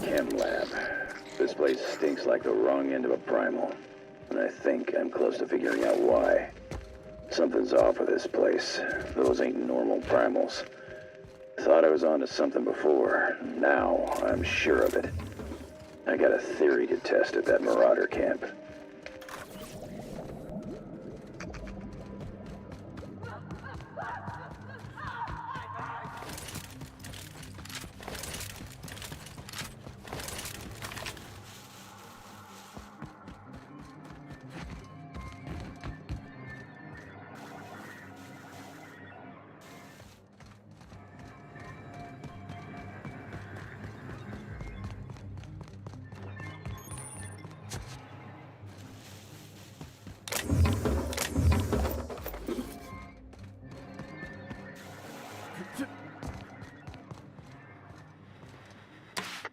Chem lab. This place stinks like the wrong end of a primal. And I think I'm close to figuring out why. Something's off with this place. Those ain't normal primals. Thought I was onto something before. Now I'm sure of it. I got a theory to test at that Marauder camp.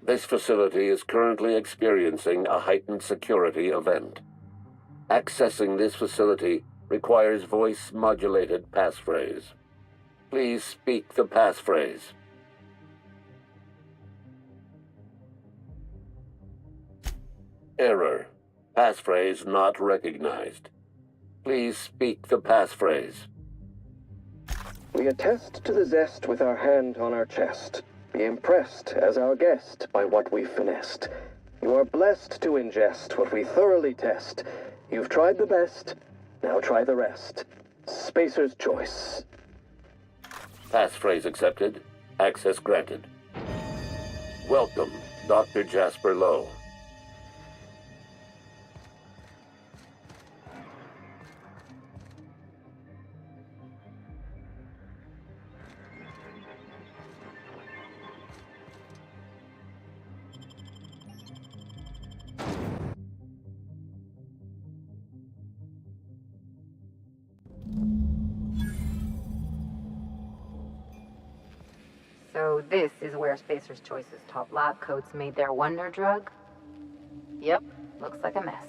This facility is currently experiencing a heightened security event. Accessing this facility requires voice-modulated passphrase. Please speak the passphrase. Error. Passphrase not recognized. Please speak the passphrase. We attest to the zest with our hand on our chest. Be impressed as our guest by what we've finessed. You are blessed to ingest what we thoroughly test. You've tried the best, now try the rest. Spacer's choice. Passphrase accepted. Access granted. Welcome, Dr. Jasper Lowe. So this is where Spacer's Choice's top lab coats made their wonder drug? Yep, looks like a mess.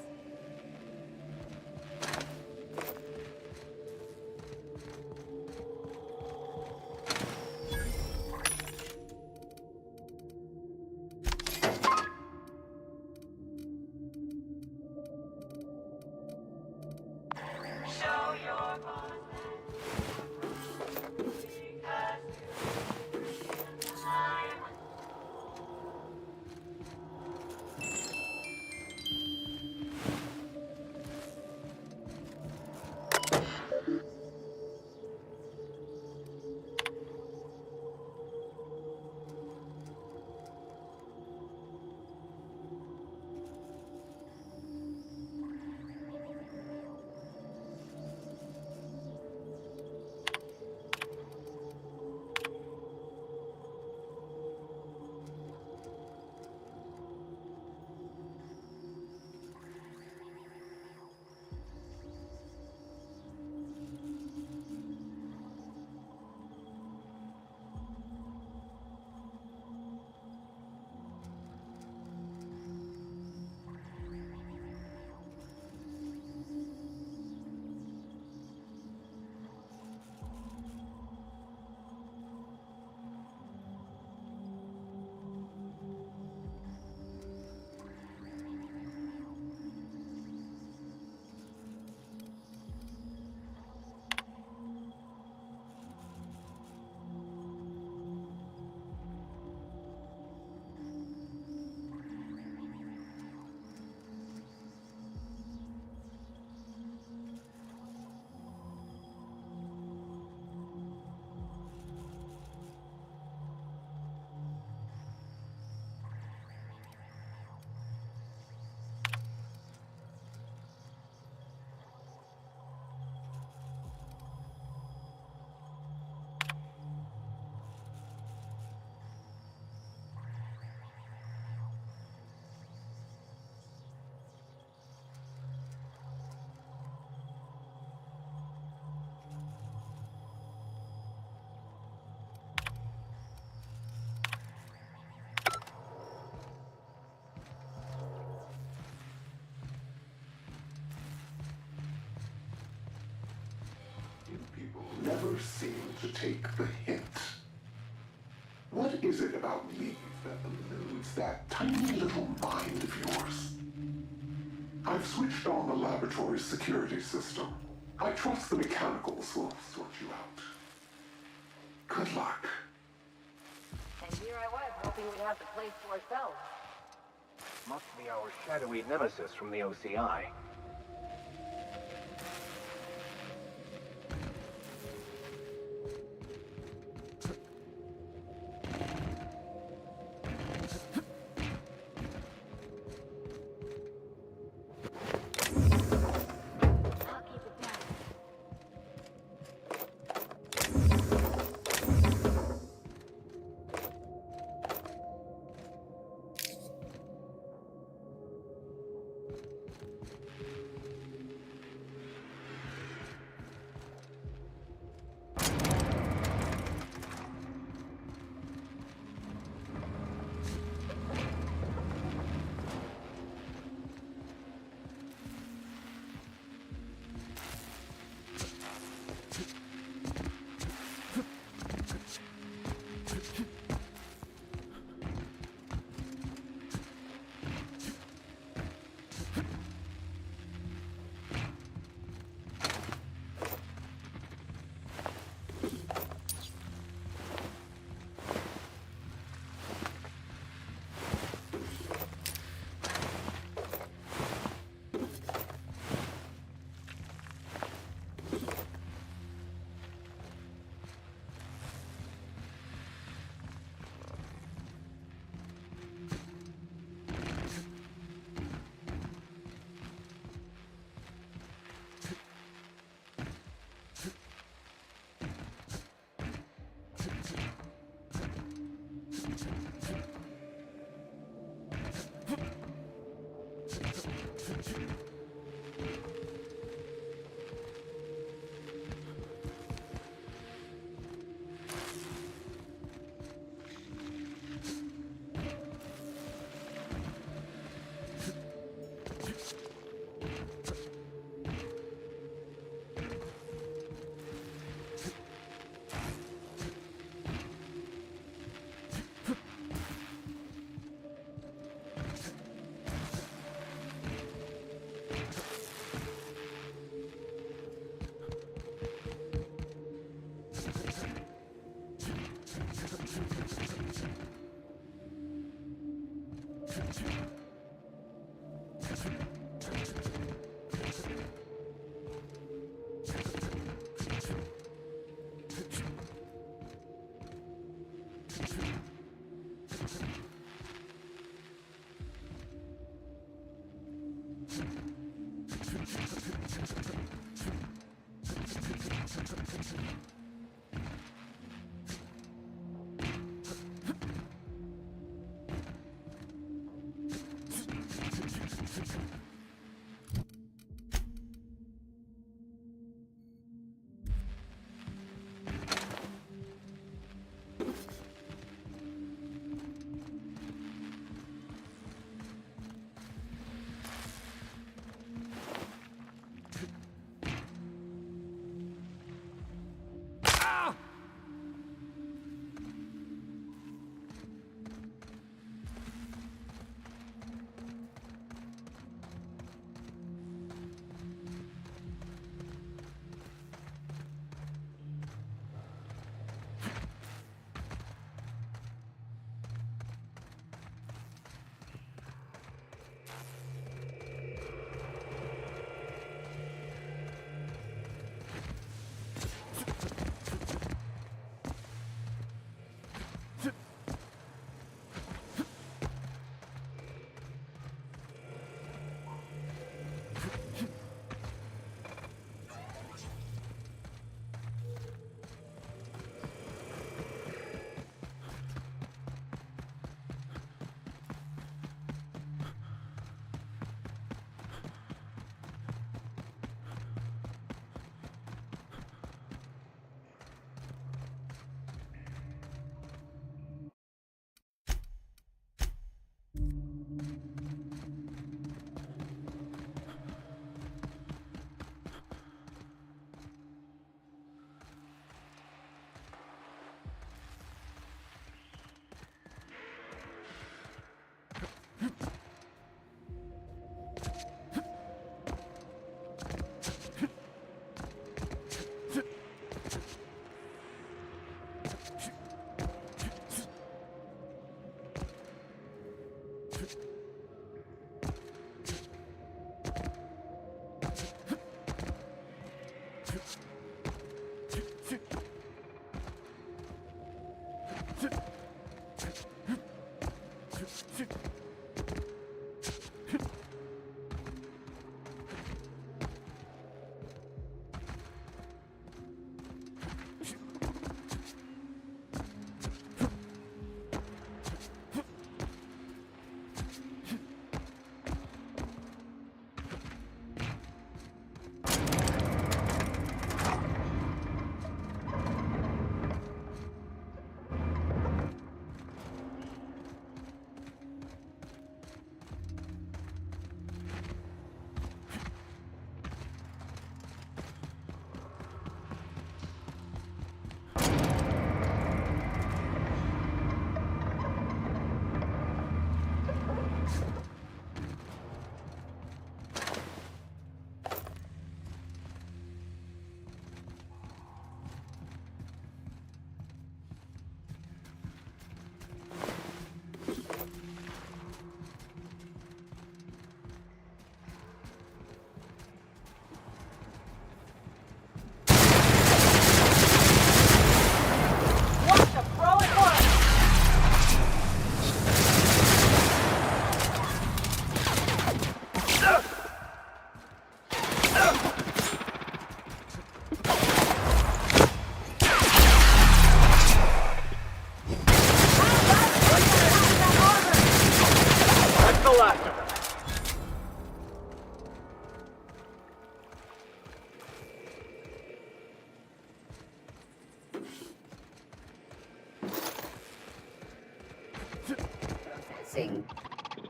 to take the hint. What is it about me that eludes that tiny little mind of yours? I've switched on the laboratory's security system. I trust the mechanicals will sort you out. Good luck. And here I was, hoping we'd have the place to ourselves. Must be our shadowy nemesis from the OCI.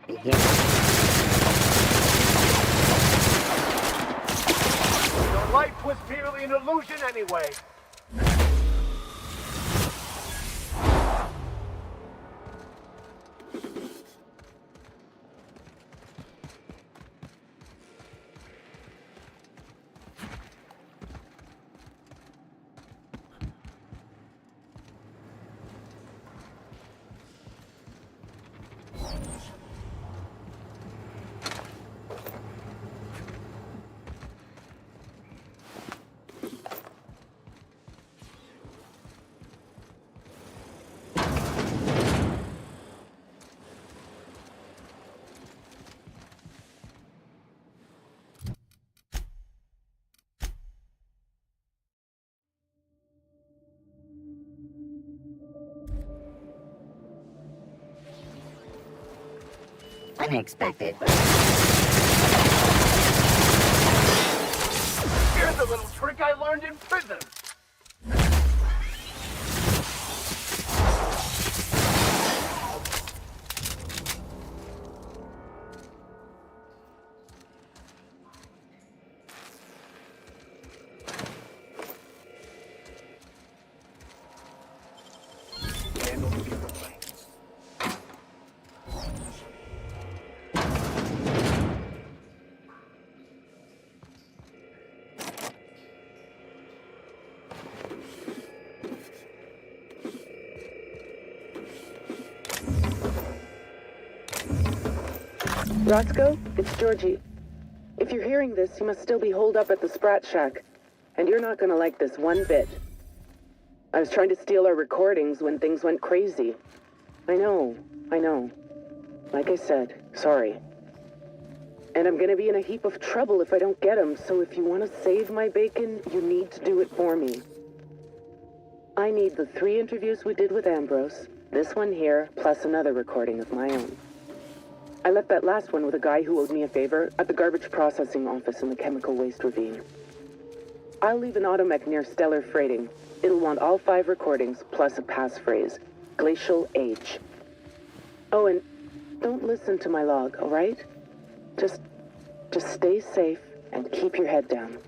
Begin. Your life was merely an illusion anyway. Unexpected. Here's a little trick I learned in prison. Roscoe, it's Georgie. If you're hearing this, you must still be holed up at the Sprat Shack, and you're not gonna like this one bit. I was trying to steal our recordings when things went crazy. I know. Like I said, sorry. And I'm gonna be in a heap of trouble if I don't get them, so if you want to save my bacon, you need to do it for me. I need the 3 interviews we did with Ambrose, this one here, plus another recording of my own. I left that last one with a guy who owed me a favor at the garbage processing office in the chemical waste ravine. I'll leave an automech near Stellar Freighting. It'll want all 5 recordings, plus a passphrase. Glacial Age. Oh, and don't listen to my log, all right? Just stay safe and keep your head down.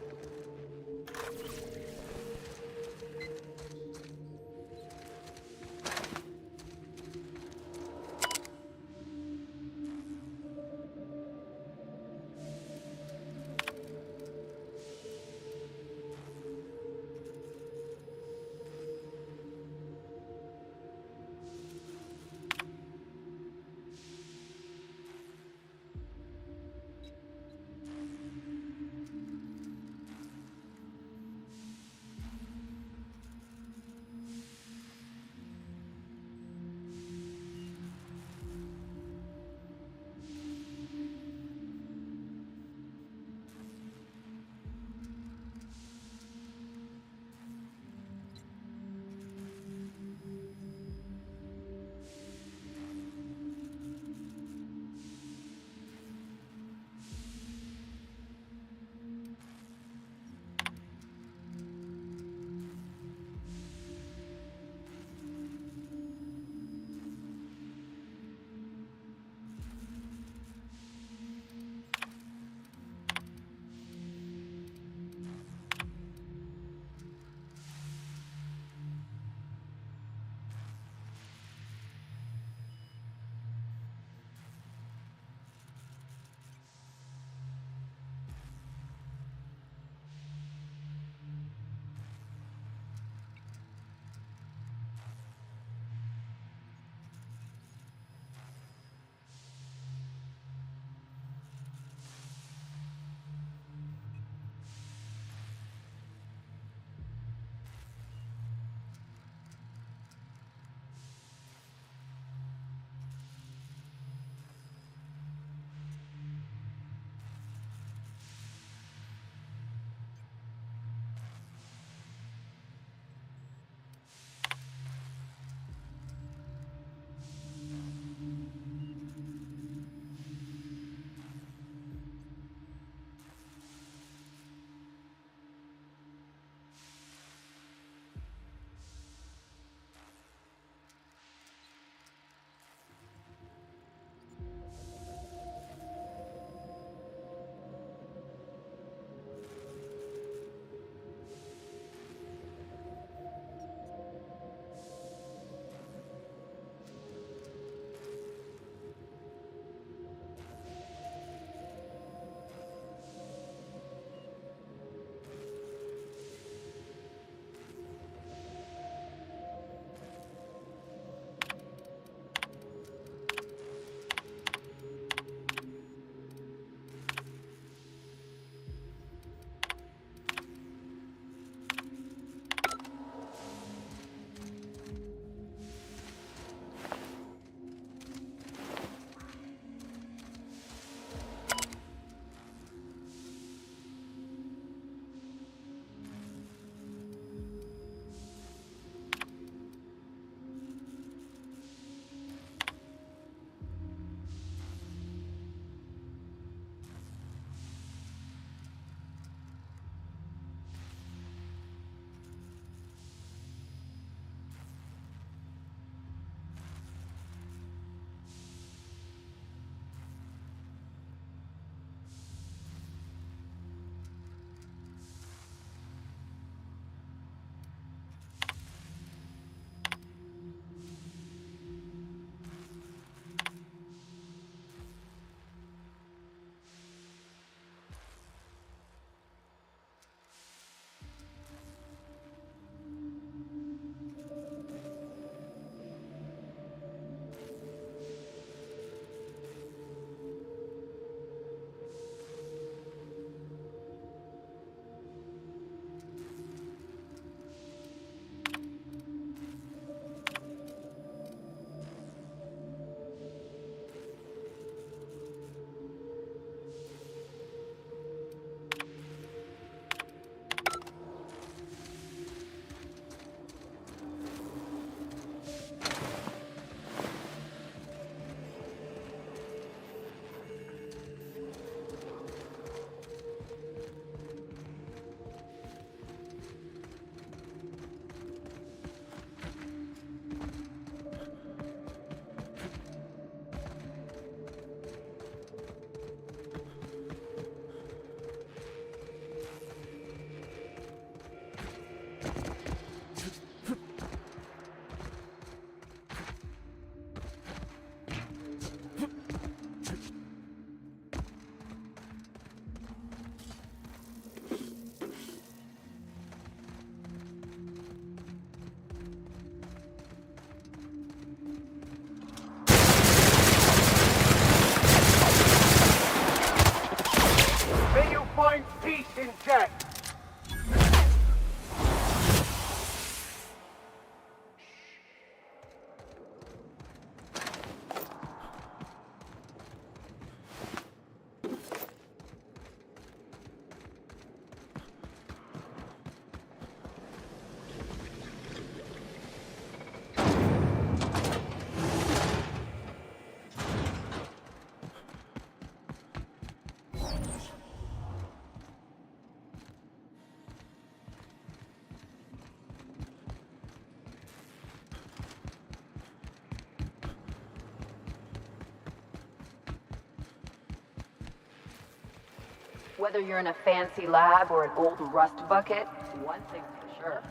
Whether you're in a fancy lab or an old rust bucket, one thing's for sure.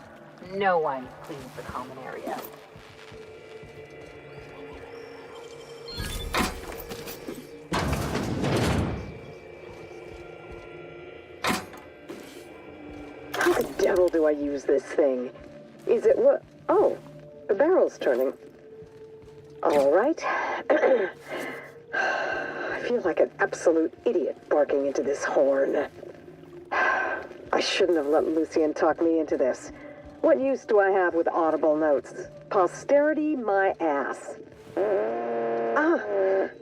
No one cleans the common area. How the devil do I use this thing? Is it what? Oh, the barrel's turning. All right. I feel like an absolute idiot barking into this horn. I shouldn't have let Lucien talk me into this. What use do I have with audible notes? Posterity, my ass. Ah,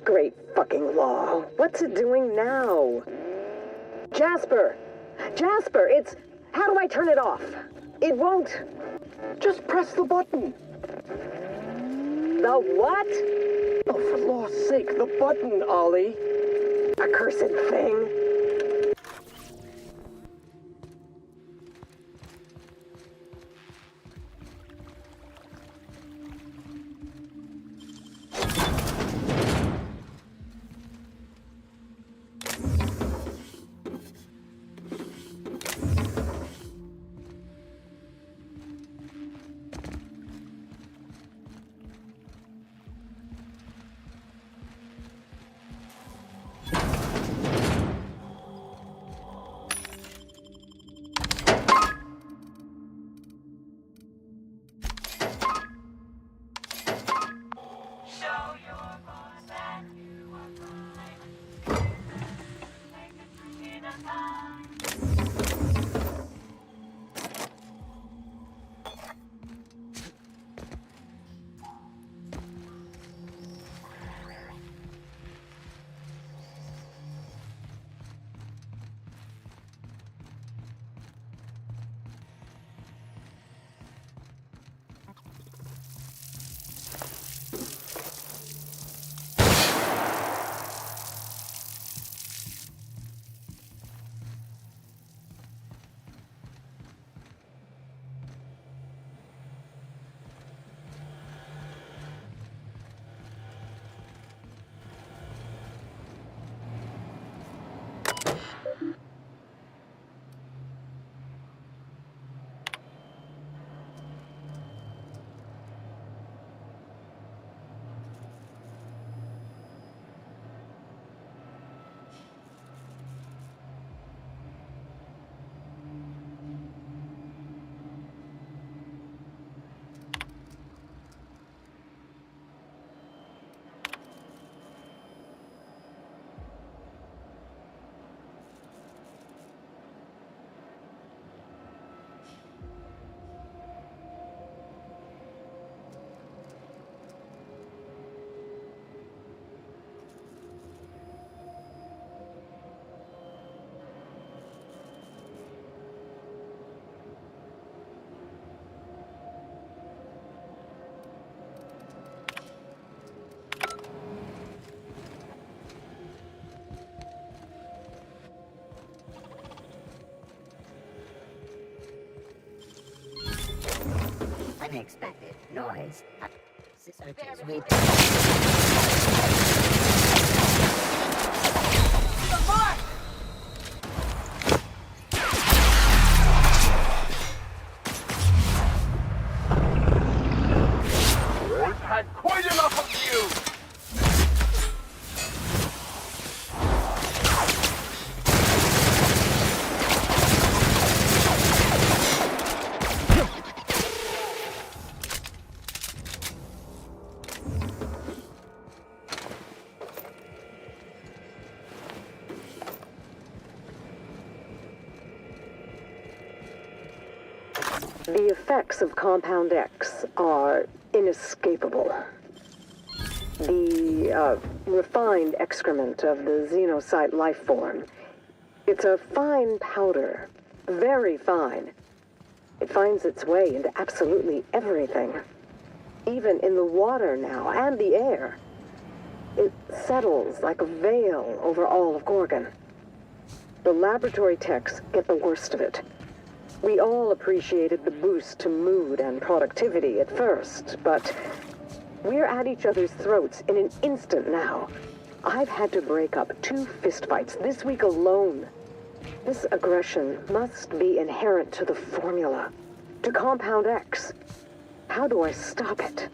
great fucking law. What's it doing now? Jasper! Jasper, it's... How do I turn it off? It won't. Just press the button. The what? Oh, for law's sake, the button, Ollie. Accursed thing. Unexpected noise. Searches we... We've had quite enough of you! The effects of Compound X are inescapable. The refined excrement of the xenocyte life form. It's a fine powder, very fine. It finds its way into absolutely everything. Even in the water now, and the air. It settles like a veil over all of Gorgon. The laboratory techs get the worst of it. We all appreciated the boost to mood and productivity at first, but we're at each other's throats in an instant now. I've had to break up 2 fistfights this week alone. This aggression must be inherent to the formula, to Compound X. How do I stop it?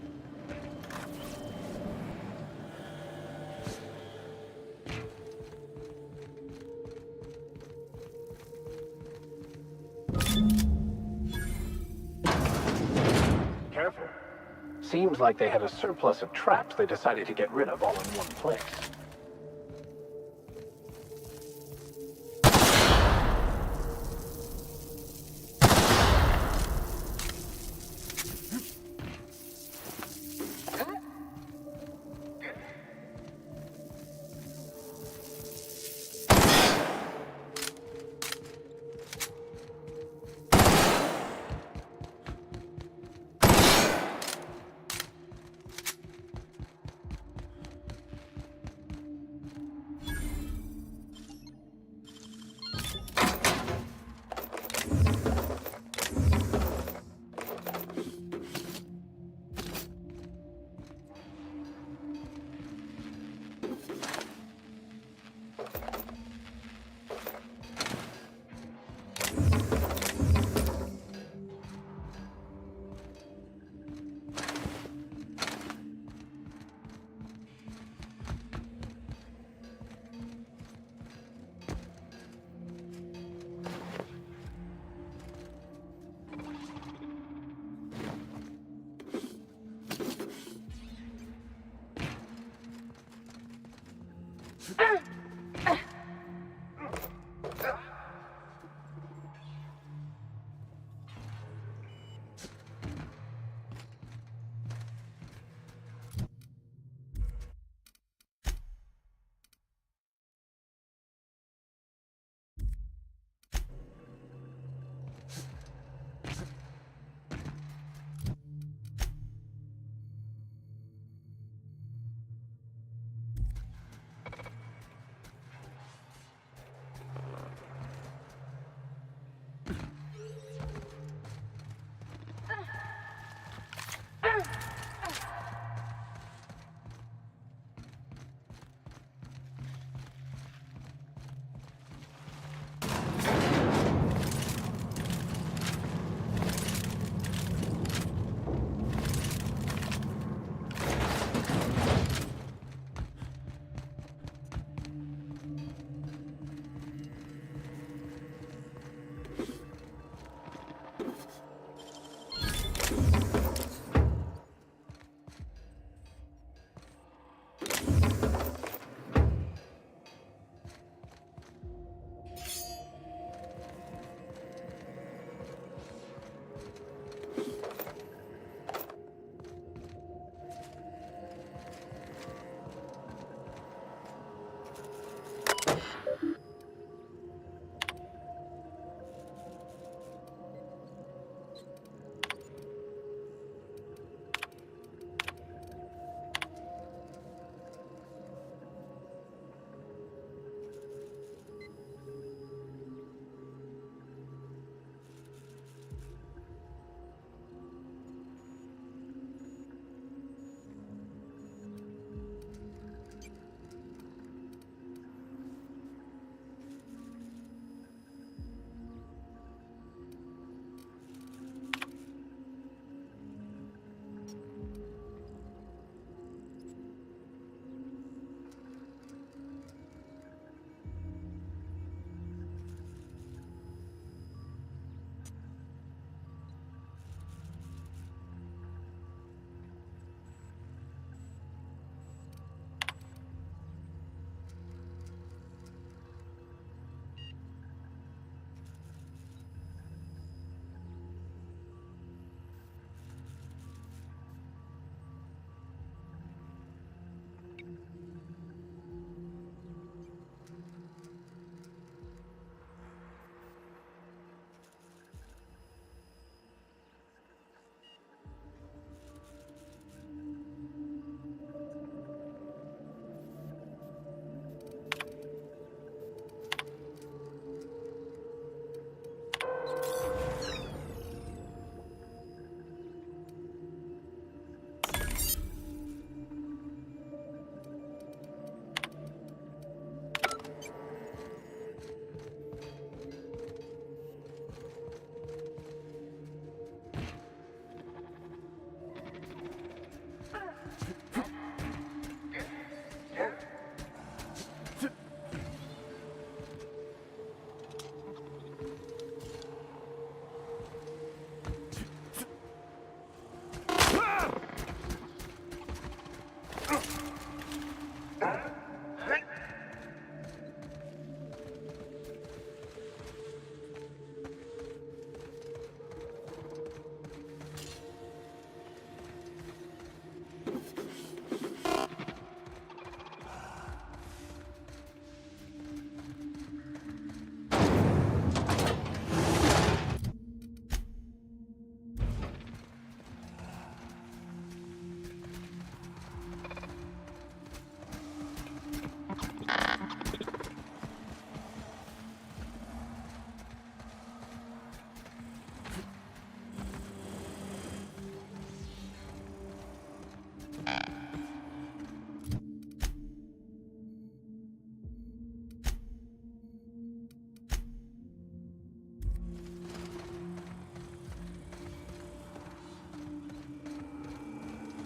Careful. Seems like they had a surplus of traps they decided to get rid of all in one place.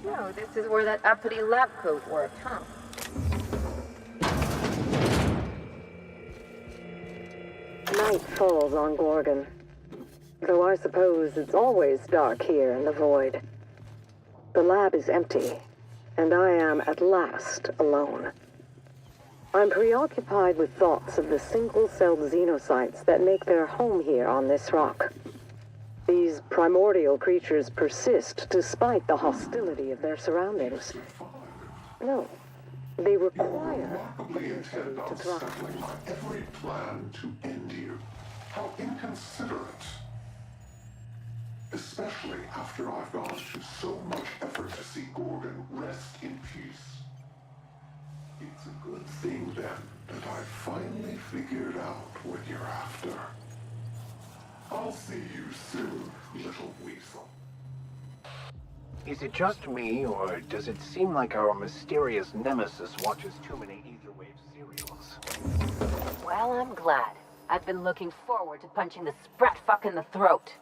So, this is where that uppity lab coat worked, huh? Night falls on Gorgon. Though I suppose it's always dark here in the void. The lab is empty, and I am at last alone. I'm preoccupied with thoughts of the single-celled xenocytes that make their home here on this rock. These primordial creatures persist despite the hostility of their surroundings. No, they require Remarkably intent on settling my every plan to end you. How inconsiderate. Especially after I've gone to so much effort to see Gorgon rest in peace. It's a good thing, then, that I finally figured out what you're after. I'll see you soon, little weasel. Is it just me, or does it seem like our mysterious nemesis watches too many etherwave serials? Well, I'm glad. I've been looking forward to punching the sprat fuck in the throat.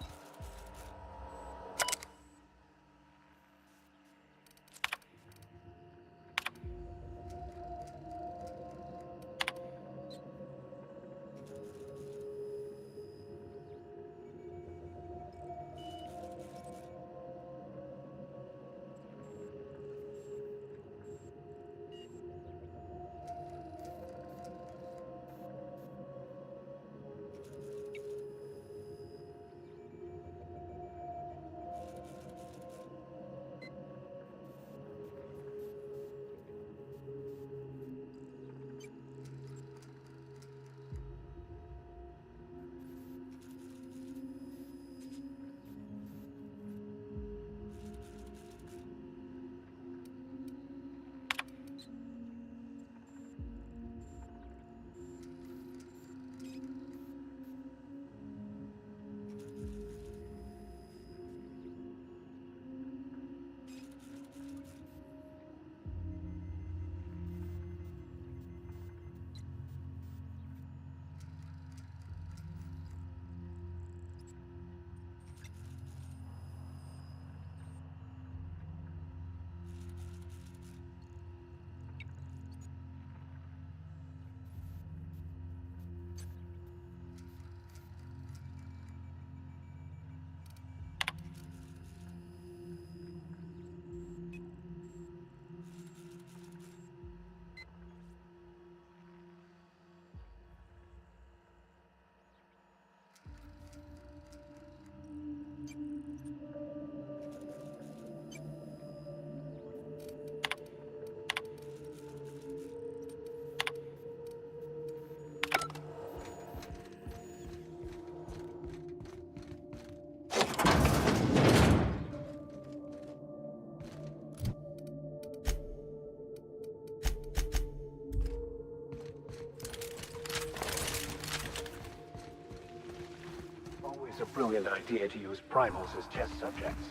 Always a brilliant idea to use primals as test subjects.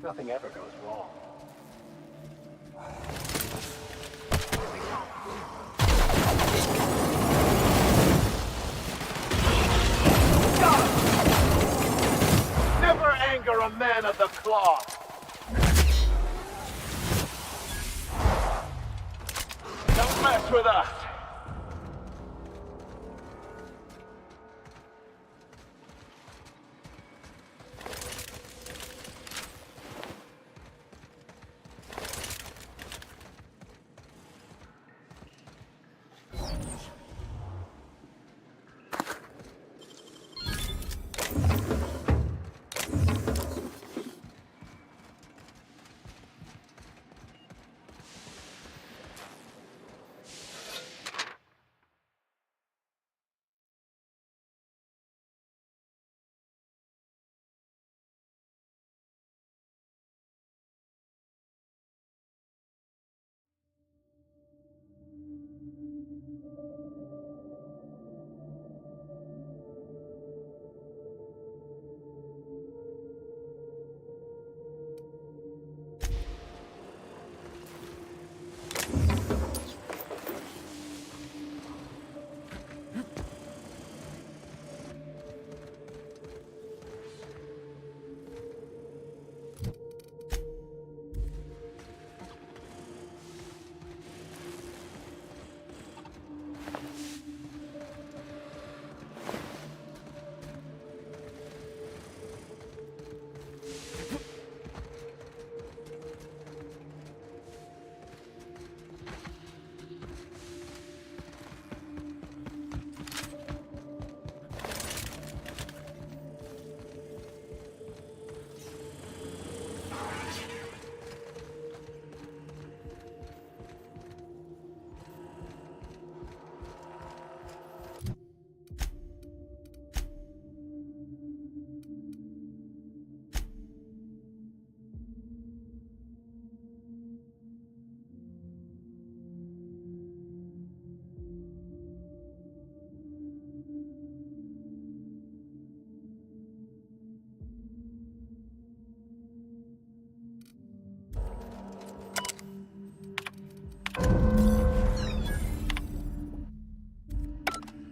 Nothing ever goes wrong. Never anger a man of the cloth! Don't mess with us!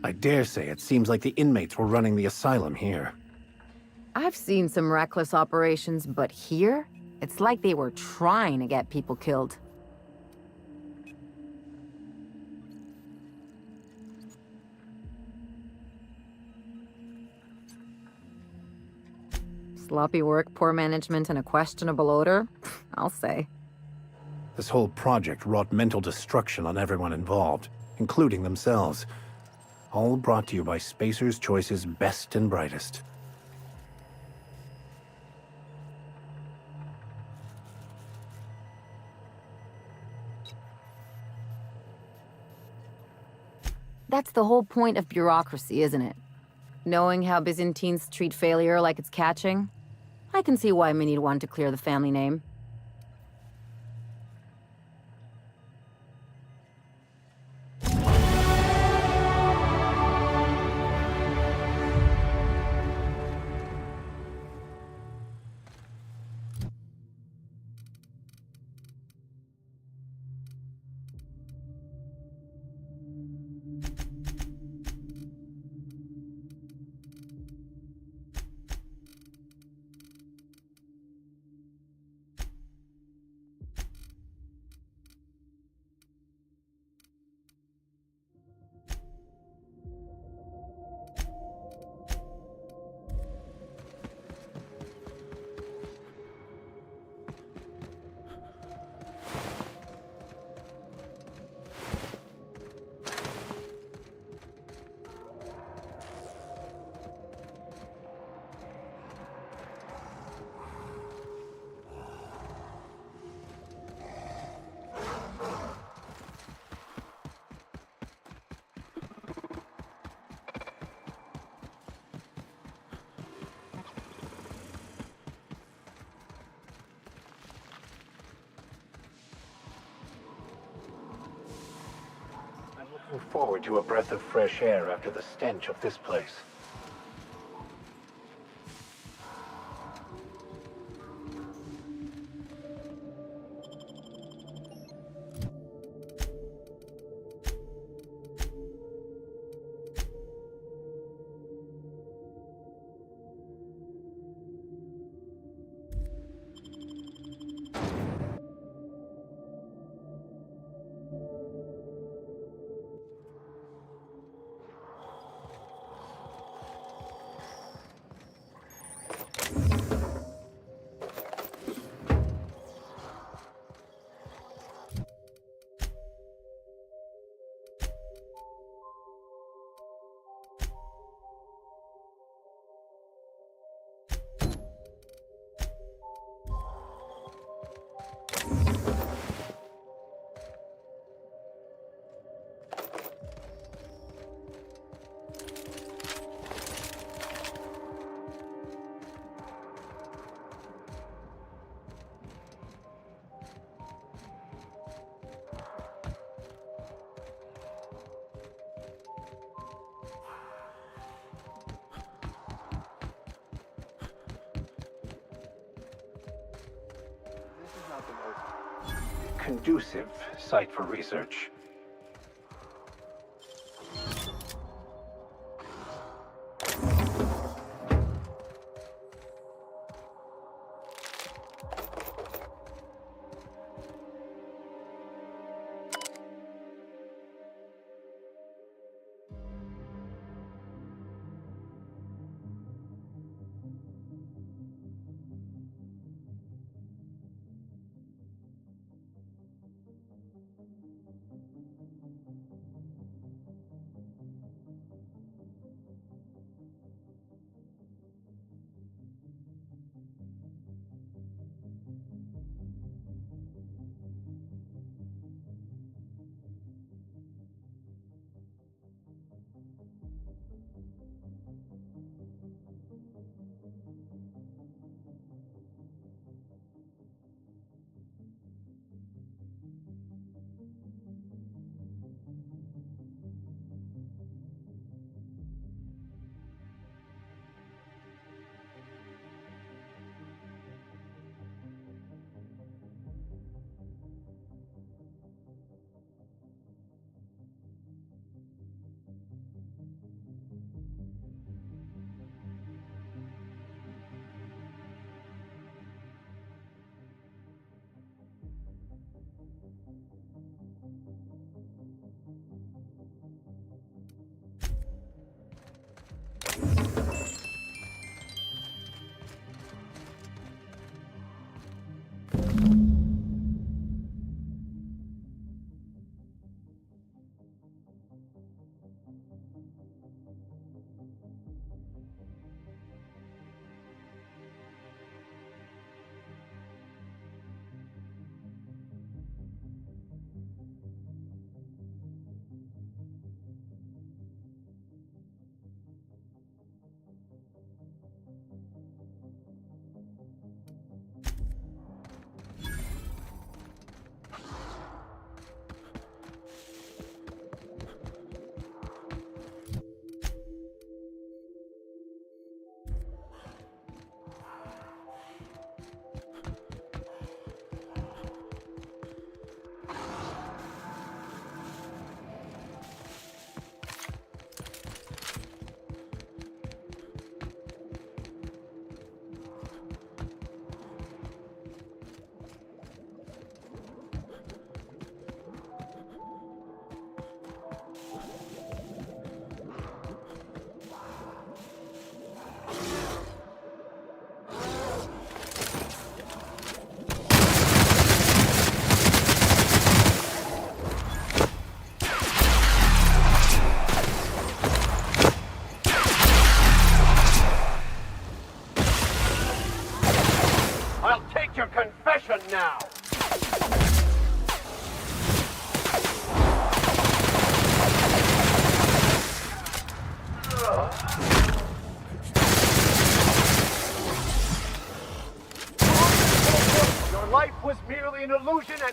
I dare say it seems like the inmates were running the asylum here. I've seen some reckless operations, but here, it's like they were trying to get people killed. Sloppy work, poor management, and a questionable odor? I'll say. This whole project wrought mental destruction on everyone involved, including themselves. All brought to you by Spacer's Choice's best and brightest. That's the whole point of bureaucracy, isn't it? Knowing how Byzantines treat failure like it's catching? I can see why Minnie'd want to clear the family name. Looking forward to a breath of fresh air after the stench of this place. Conducive site for research.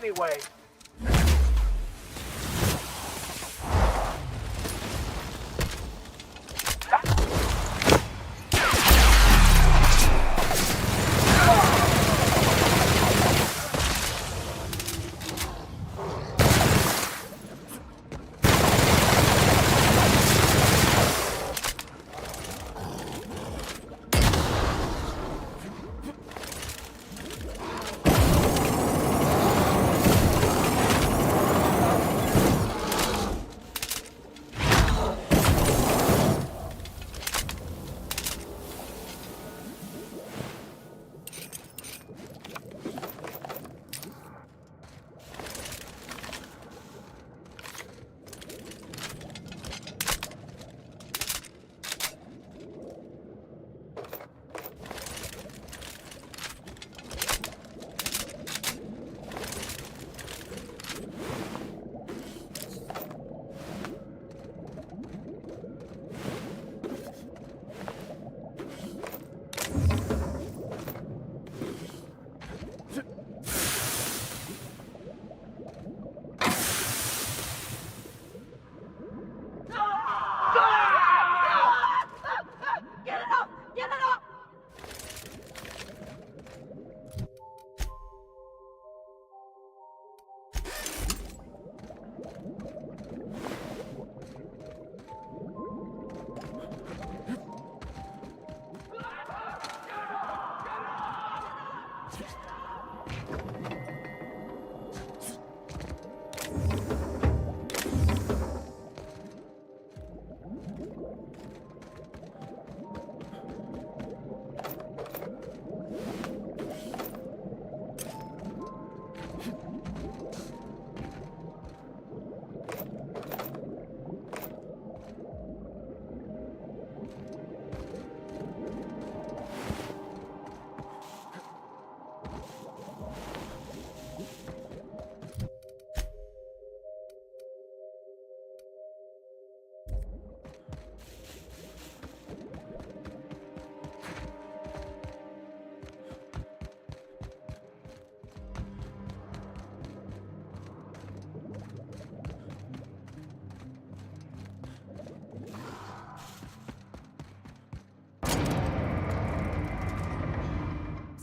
anyway?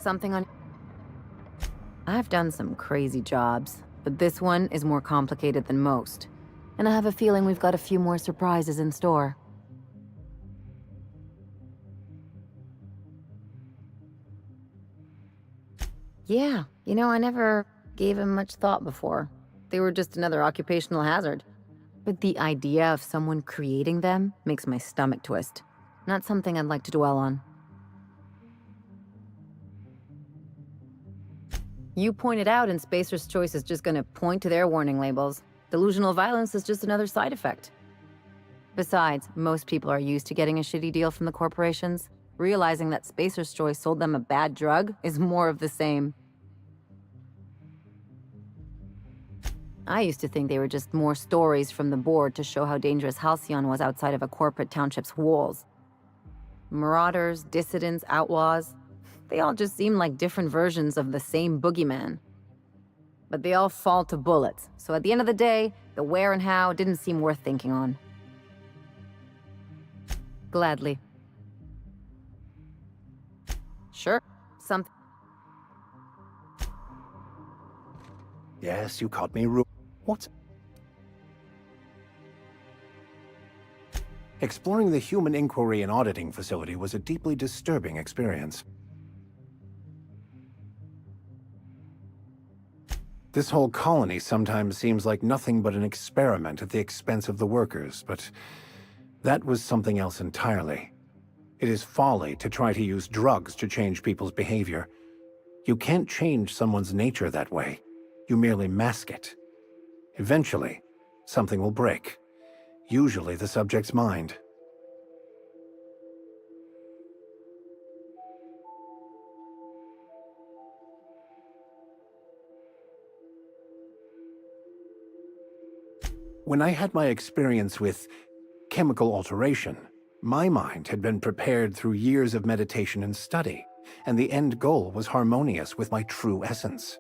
Something on... I've done some crazy jobs, but this one is more complicated than most. And I have a feeling we've got a few more surprises in store. Yeah, you know, I never gave him much thought before. They were just another occupational hazard. But the idea of someone creating them makes my stomach twist. Not something I'd like to dwell on. You pointed out, and Spacer's Choice is just gonna point to their warning labels. Delusional violence is just another side effect. Besides, most people are used to getting a shitty deal from the corporations. Realizing that Spacer's Choice sold them a bad drug is more of the same. I used to think they were just more stories from the board to show how dangerous Halcyon was outside of a corporate township's walls. Marauders, dissidents, outlaws, they all just seem like different versions of the same boogeyman. But they all fall to bullets, so at the end of the day, the where and how didn't seem worth thinking on. Gladly. Sure, something. Yes, you caught me What? Exploring the Human Inquiry and Auditing Facility was a deeply disturbing experience. This whole colony sometimes seems like nothing but an experiment at the expense of the workers, but that was something else entirely. It is folly to try to use drugs to change people's behavior. You can't change someone's nature that way. You merely mask it. Eventually, something will break. Usually the subject's mind. When I had my experience with chemical alteration, my mind had been prepared through years of meditation and study, and the end goal was harmonious with my true essence.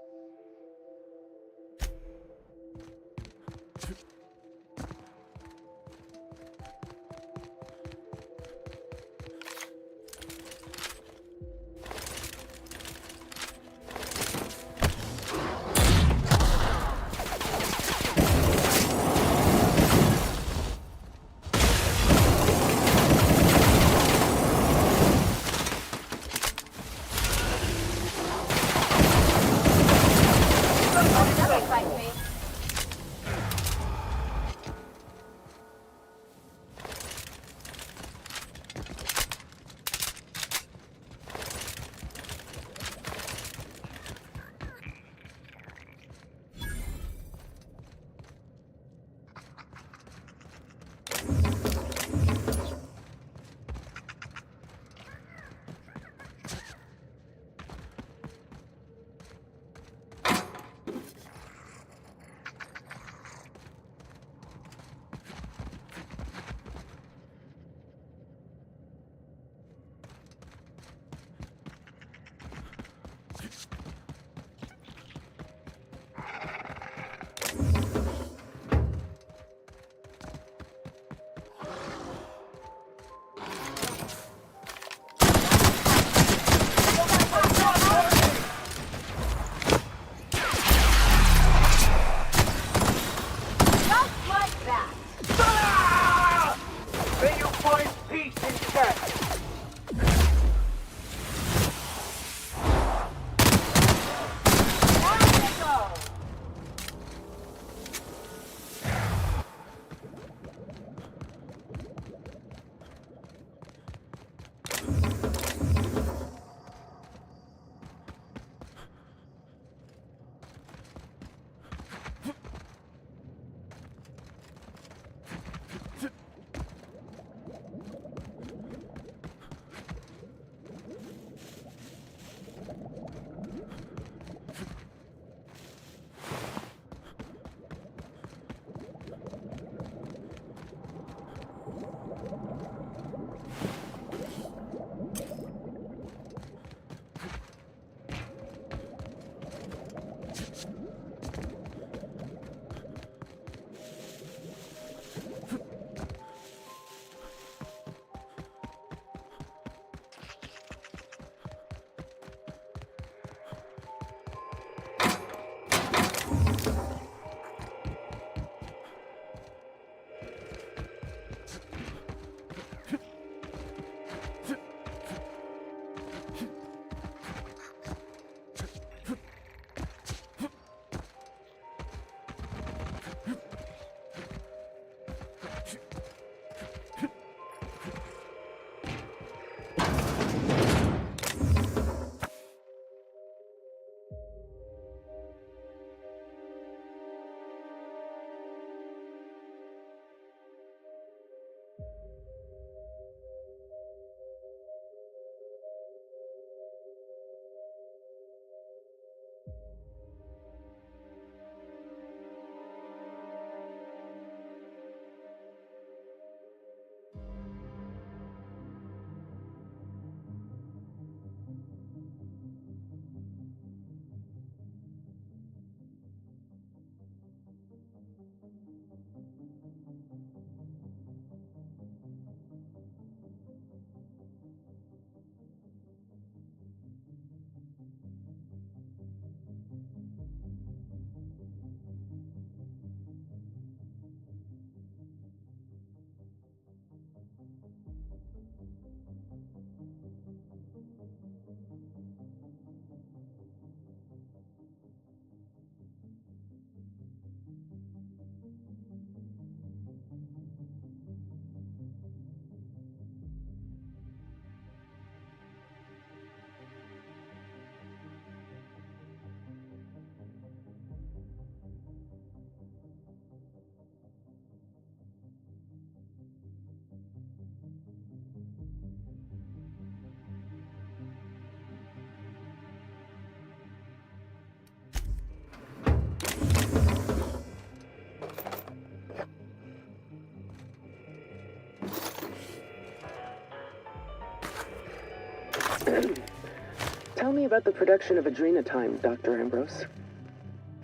Tell me about the production of adrenotime, Dr. Ambrose.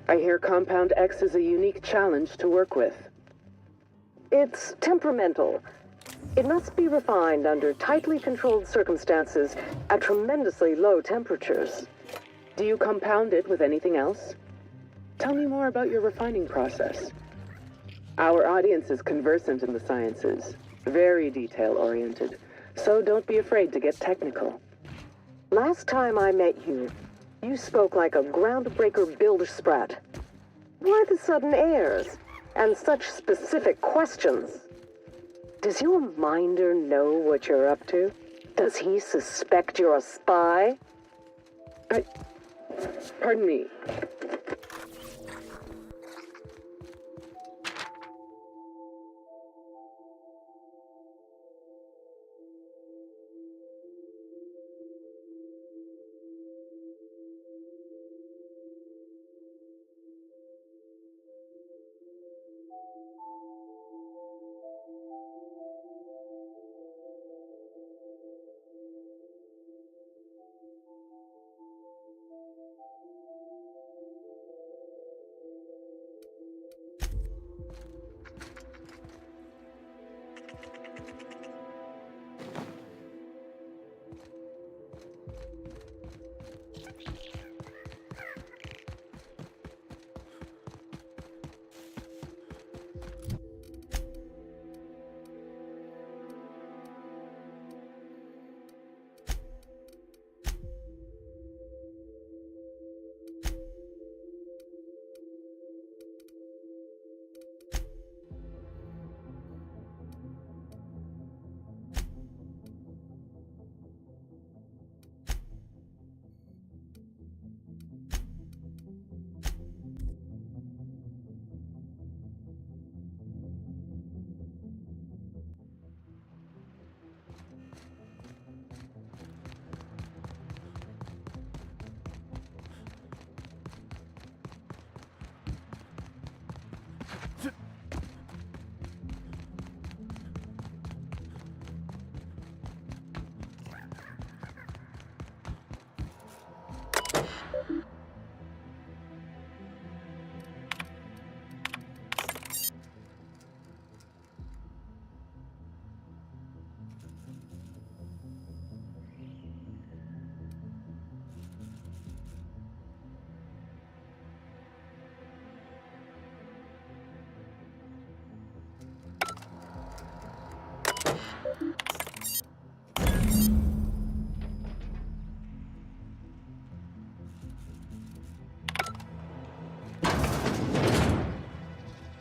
I hear Compound X is a unique challenge to work with. It's temperamental. It must be refined under tightly controlled circumstances at tremendously low temperatures. Do you compound it with anything else? Tell me more about your refining process. Our audience is conversant in the sciences, very detail-oriented, so don't be afraid to get technical. Last time I met you, you spoke like a groundbreaker builder sprat. Why the sudden airs? And such specific questions? Does your minder know what you're up to? Does he suspect you're a spy? Pardon me.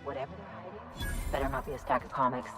Whatever they're hiding, better not be a stack of comics.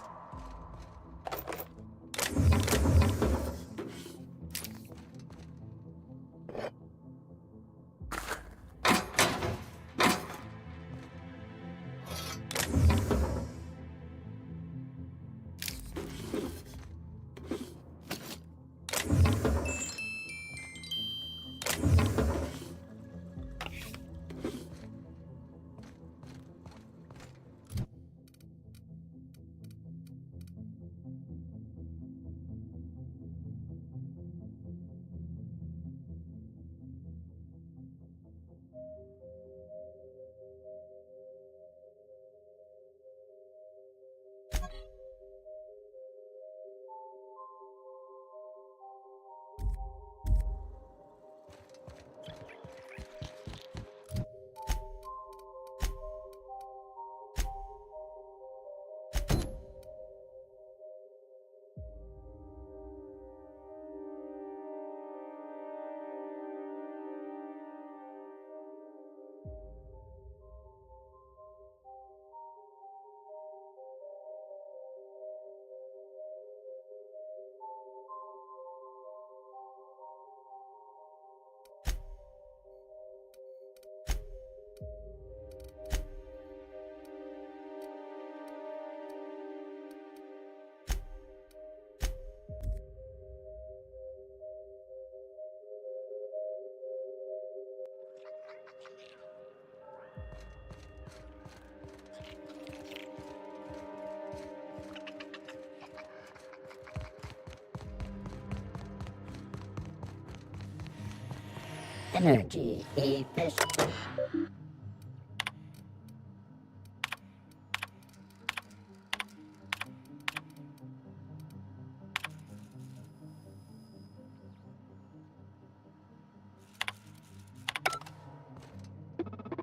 energy efficient.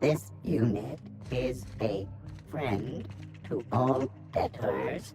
This unit is a friend to all debtors.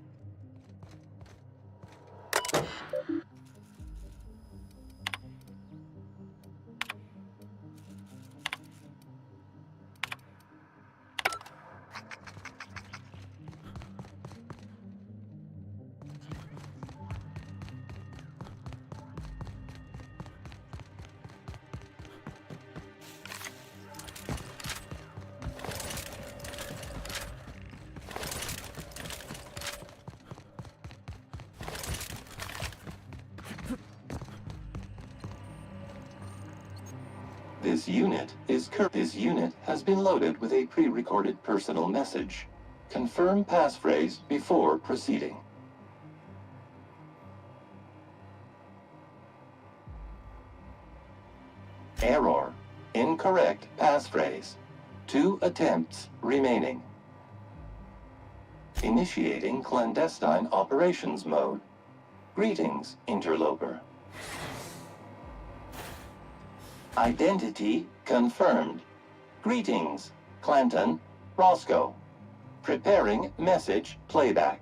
This unit has been loaded with a pre-recorded personal message. Confirm passphrase before proceeding. Error. Incorrect passphrase. 2 attempts remaining. Initiating clandestine operations mode. Greetings, interloper. Identity confirmed. Greetings, Clanton, Roscoe. Preparing message playback.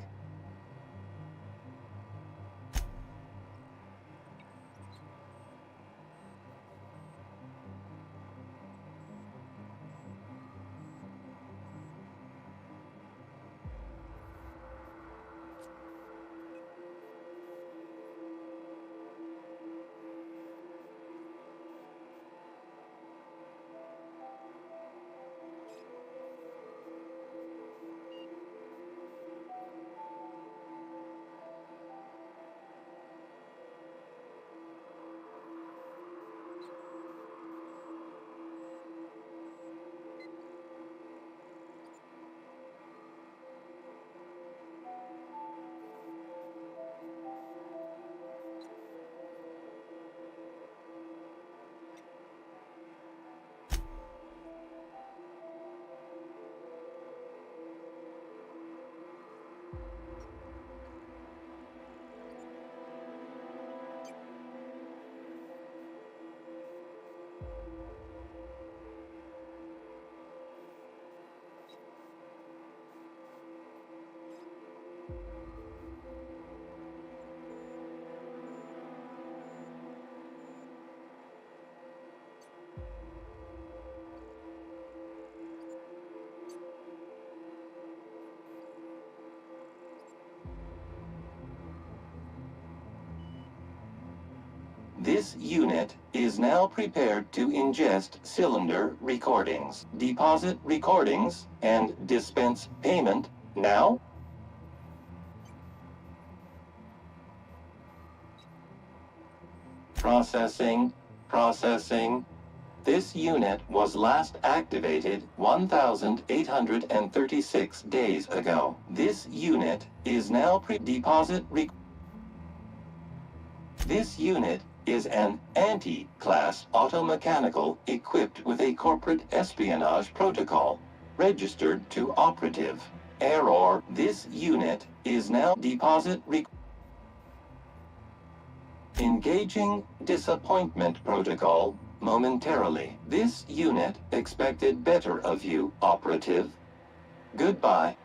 This unit is now prepared to ingest cylinder recordings, deposit recordings, and dispense payment now. Processing. This unit was last activated 1,836 days ago. This unit is now This unit is an anti-class automechanical equipped with a corporate espionage protocol, registered to operative. Error. This unit is now engaging disappointment protocol momentarily. This unit expected better of you, operative. Goodbye.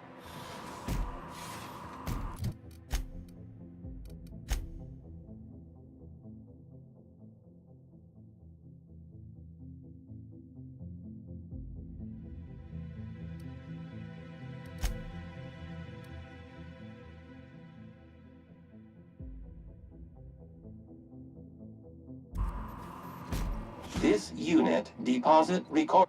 This unit deposit record.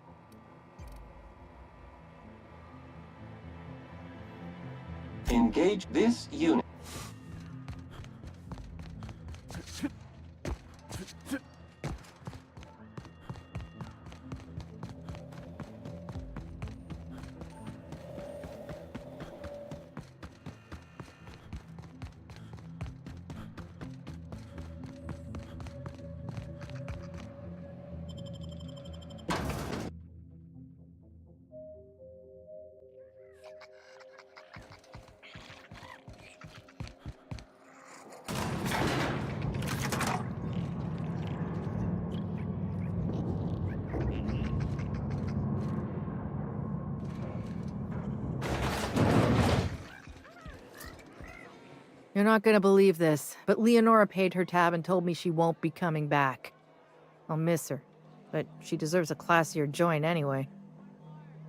Engage this unit. You're not gonna believe this, but Leonora paid her tab and told me she won't be coming back. I'll miss her, but she deserves a classier joint anyway.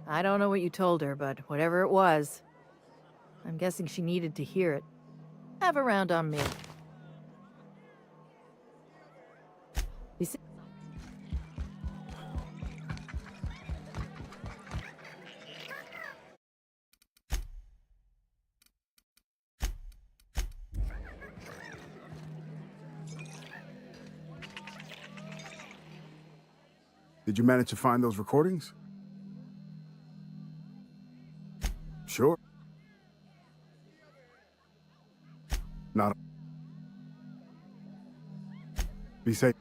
I don't know what you told her, but whatever it was, I'm guessing she needed to hear it. Have a round on me. You see? Did you manage to find those recordings? Sure. Not. Be safe.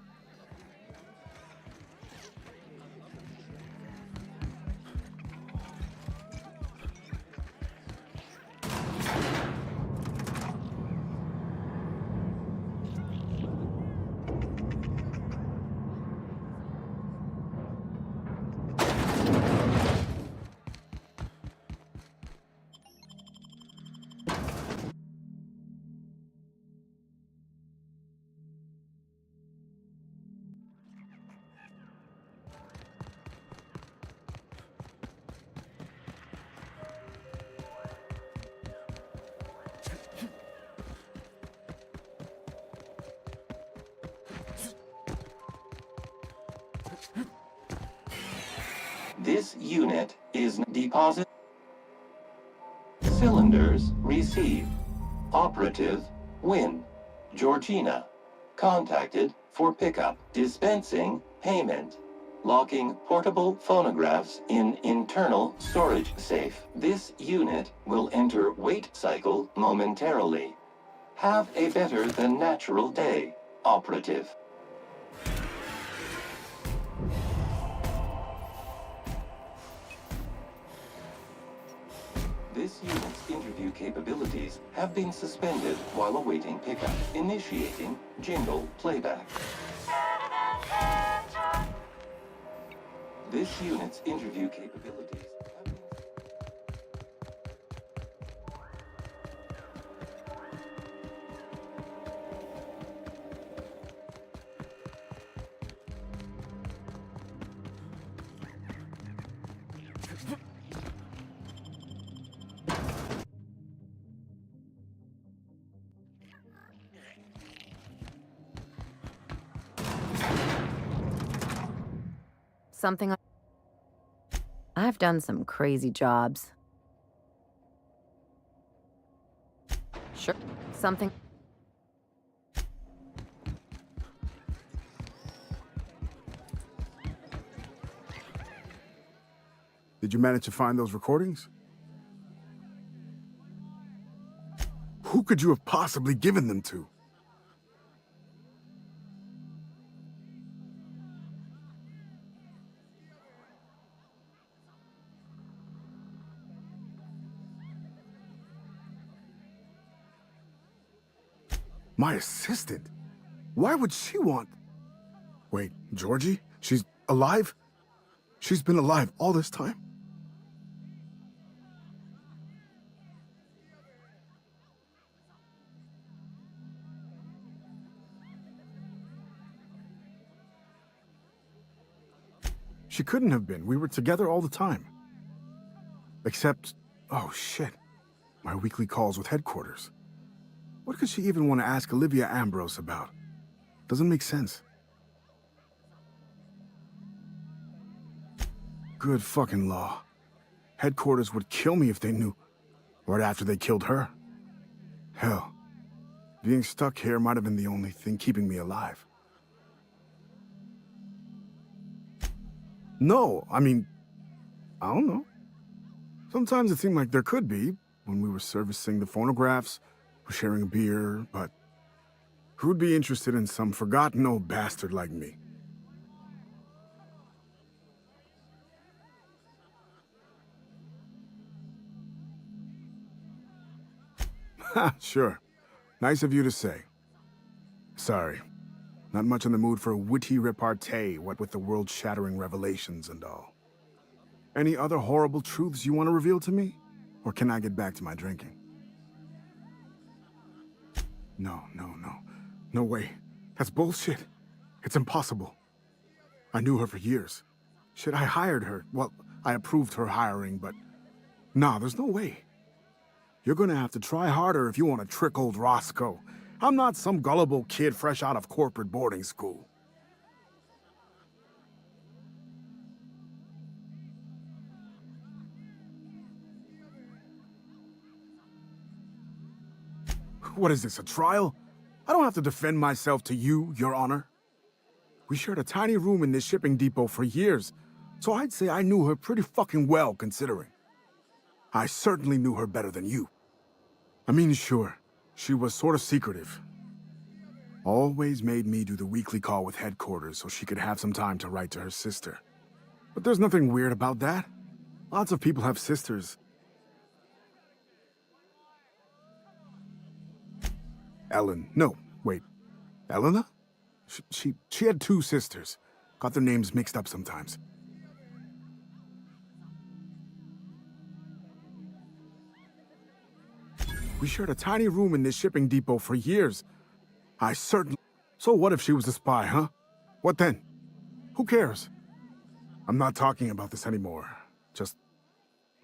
This unit is deposit. Cylinders receive. Operative win. Georgina contacted for pickup. Dispensing payment. Locking portable phonographs in internal storage safe. This unit will enter wait cycle momentarily. Have a better than natural day, Operative. This unit's interview capabilities have been suspended while awaiting pickup. Initiating jingle playback. This unit's interview capabilities have been... Something. I've done some crazy jobs. Sure. Something. Did you manage to find those recordings? Who could you have possibly given them to? My assistant? Why would she want... Wait, Georgie? She's alive? She's been alive all this time? She couldn't have been. We were together all the time. Except... oh shit. My weekly calls with headquarters. What could she even want to ask Olivia Ambrose about? Doesn't make sense. Good fucking law. Headquarters would kill me if they knew. Right after they killed her. Hell, being stuck here might have been the only thing keeping me alive. No, I mean, I don't know. Sometimes it seemed like there could be, when we were servicing the phonographs, or sharing a beer, but who'd be interested in some forgotten old bastard like me? Ha, sure. Nice of you to say. Sorry. Not much in the mood for a witty repartee, what with the world-shattering revelations and all. Any other horrible truths you want to reveal to me? Or can I get back to my drinking? No, no, no. No way. That's bullshit. It's impossible. I knew her for years. Shit, I hired her. Well, I approved her hiring, but... Nah, there's no way. You're gonna have to try harder if you want to trick old Roscoe. I'm not some gullible kid fresh out of corporate boarding school. What is this, a trial? I don't have to defend myself to you, Your Honor. We shared a tiny room in this shipping depot for years, so I'd say I knew her pretty fucking well, considering. I certainly knew her better than you. I mean, sure, she was sort of secretive. Always made me do the weekly call with headquarters so she could have some time to write to her sister. But there's nothing weird about that. Lots of people have sisters. Ellen. No, wait. Elena? She had two sisters. Got their names mixed up sometimes. We shared a tiny room in this shipping depot for years. I certainly... So what if she was a spy, huh? What then? Who cares? I'm not talking about this anymore. Just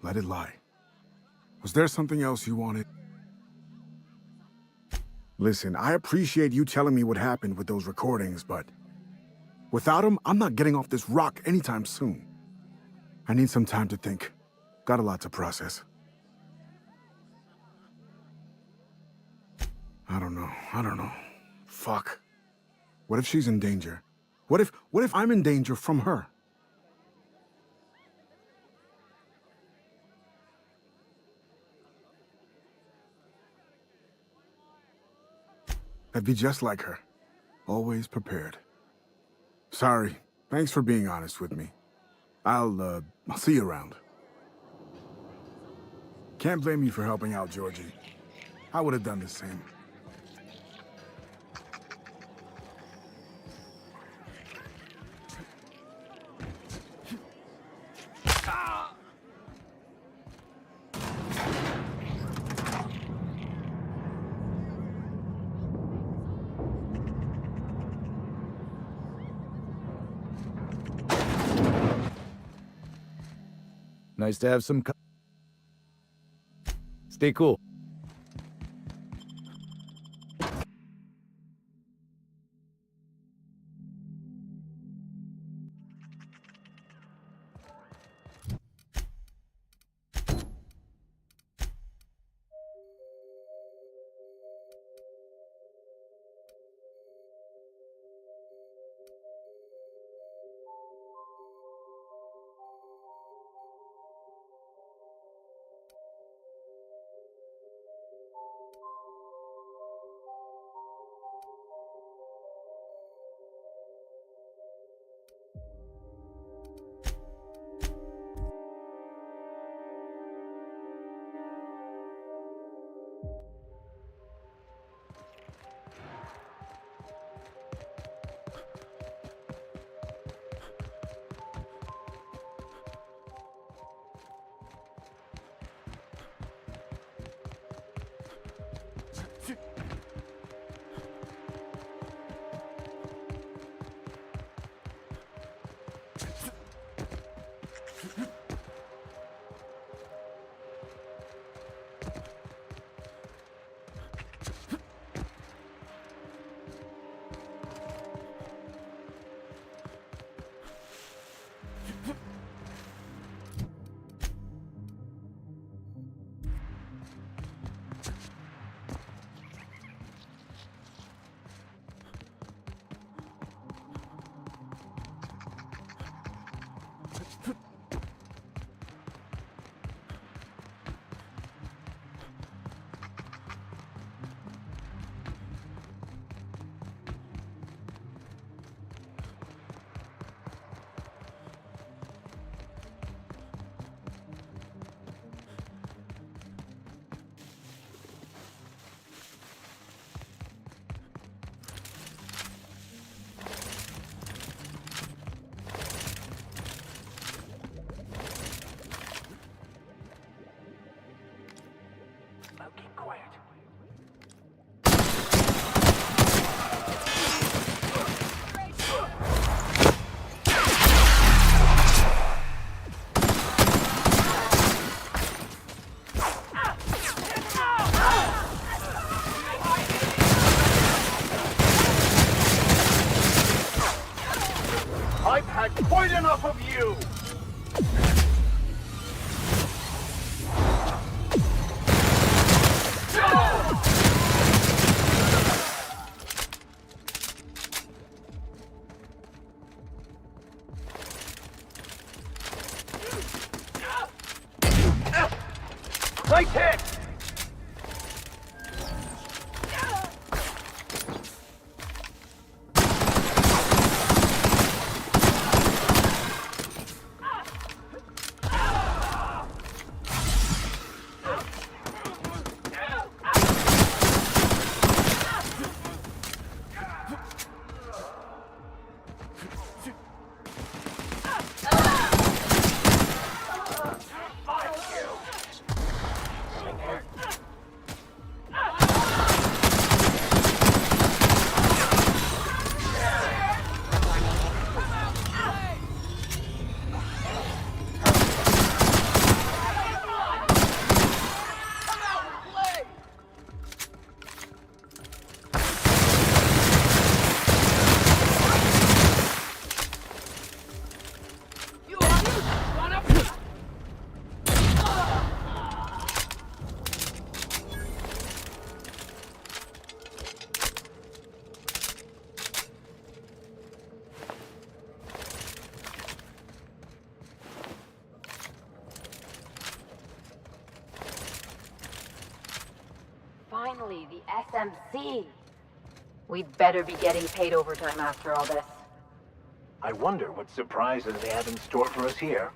let it lie. Was there something else you wanted? Listen, I appreciate you telling me what happened with those recordings, but without them, I'm not getting off this rock anytime soon. I need some time to think. Got a lot to process. I don't know. Fuck. What if she's in danger? What if I'm in danger from her? I'd be just like her. Always prepared. Sorry. Thanks for being honest with me. I'll see you around. Can't blame you for helping out, Georgie. I would have done the same. Nice to have some... Stay cool. had quite enough of you! Nice hit! Finally, the SMC. We'd better be getting paid overtime after all this. I wonder what surprises they have in store for us here.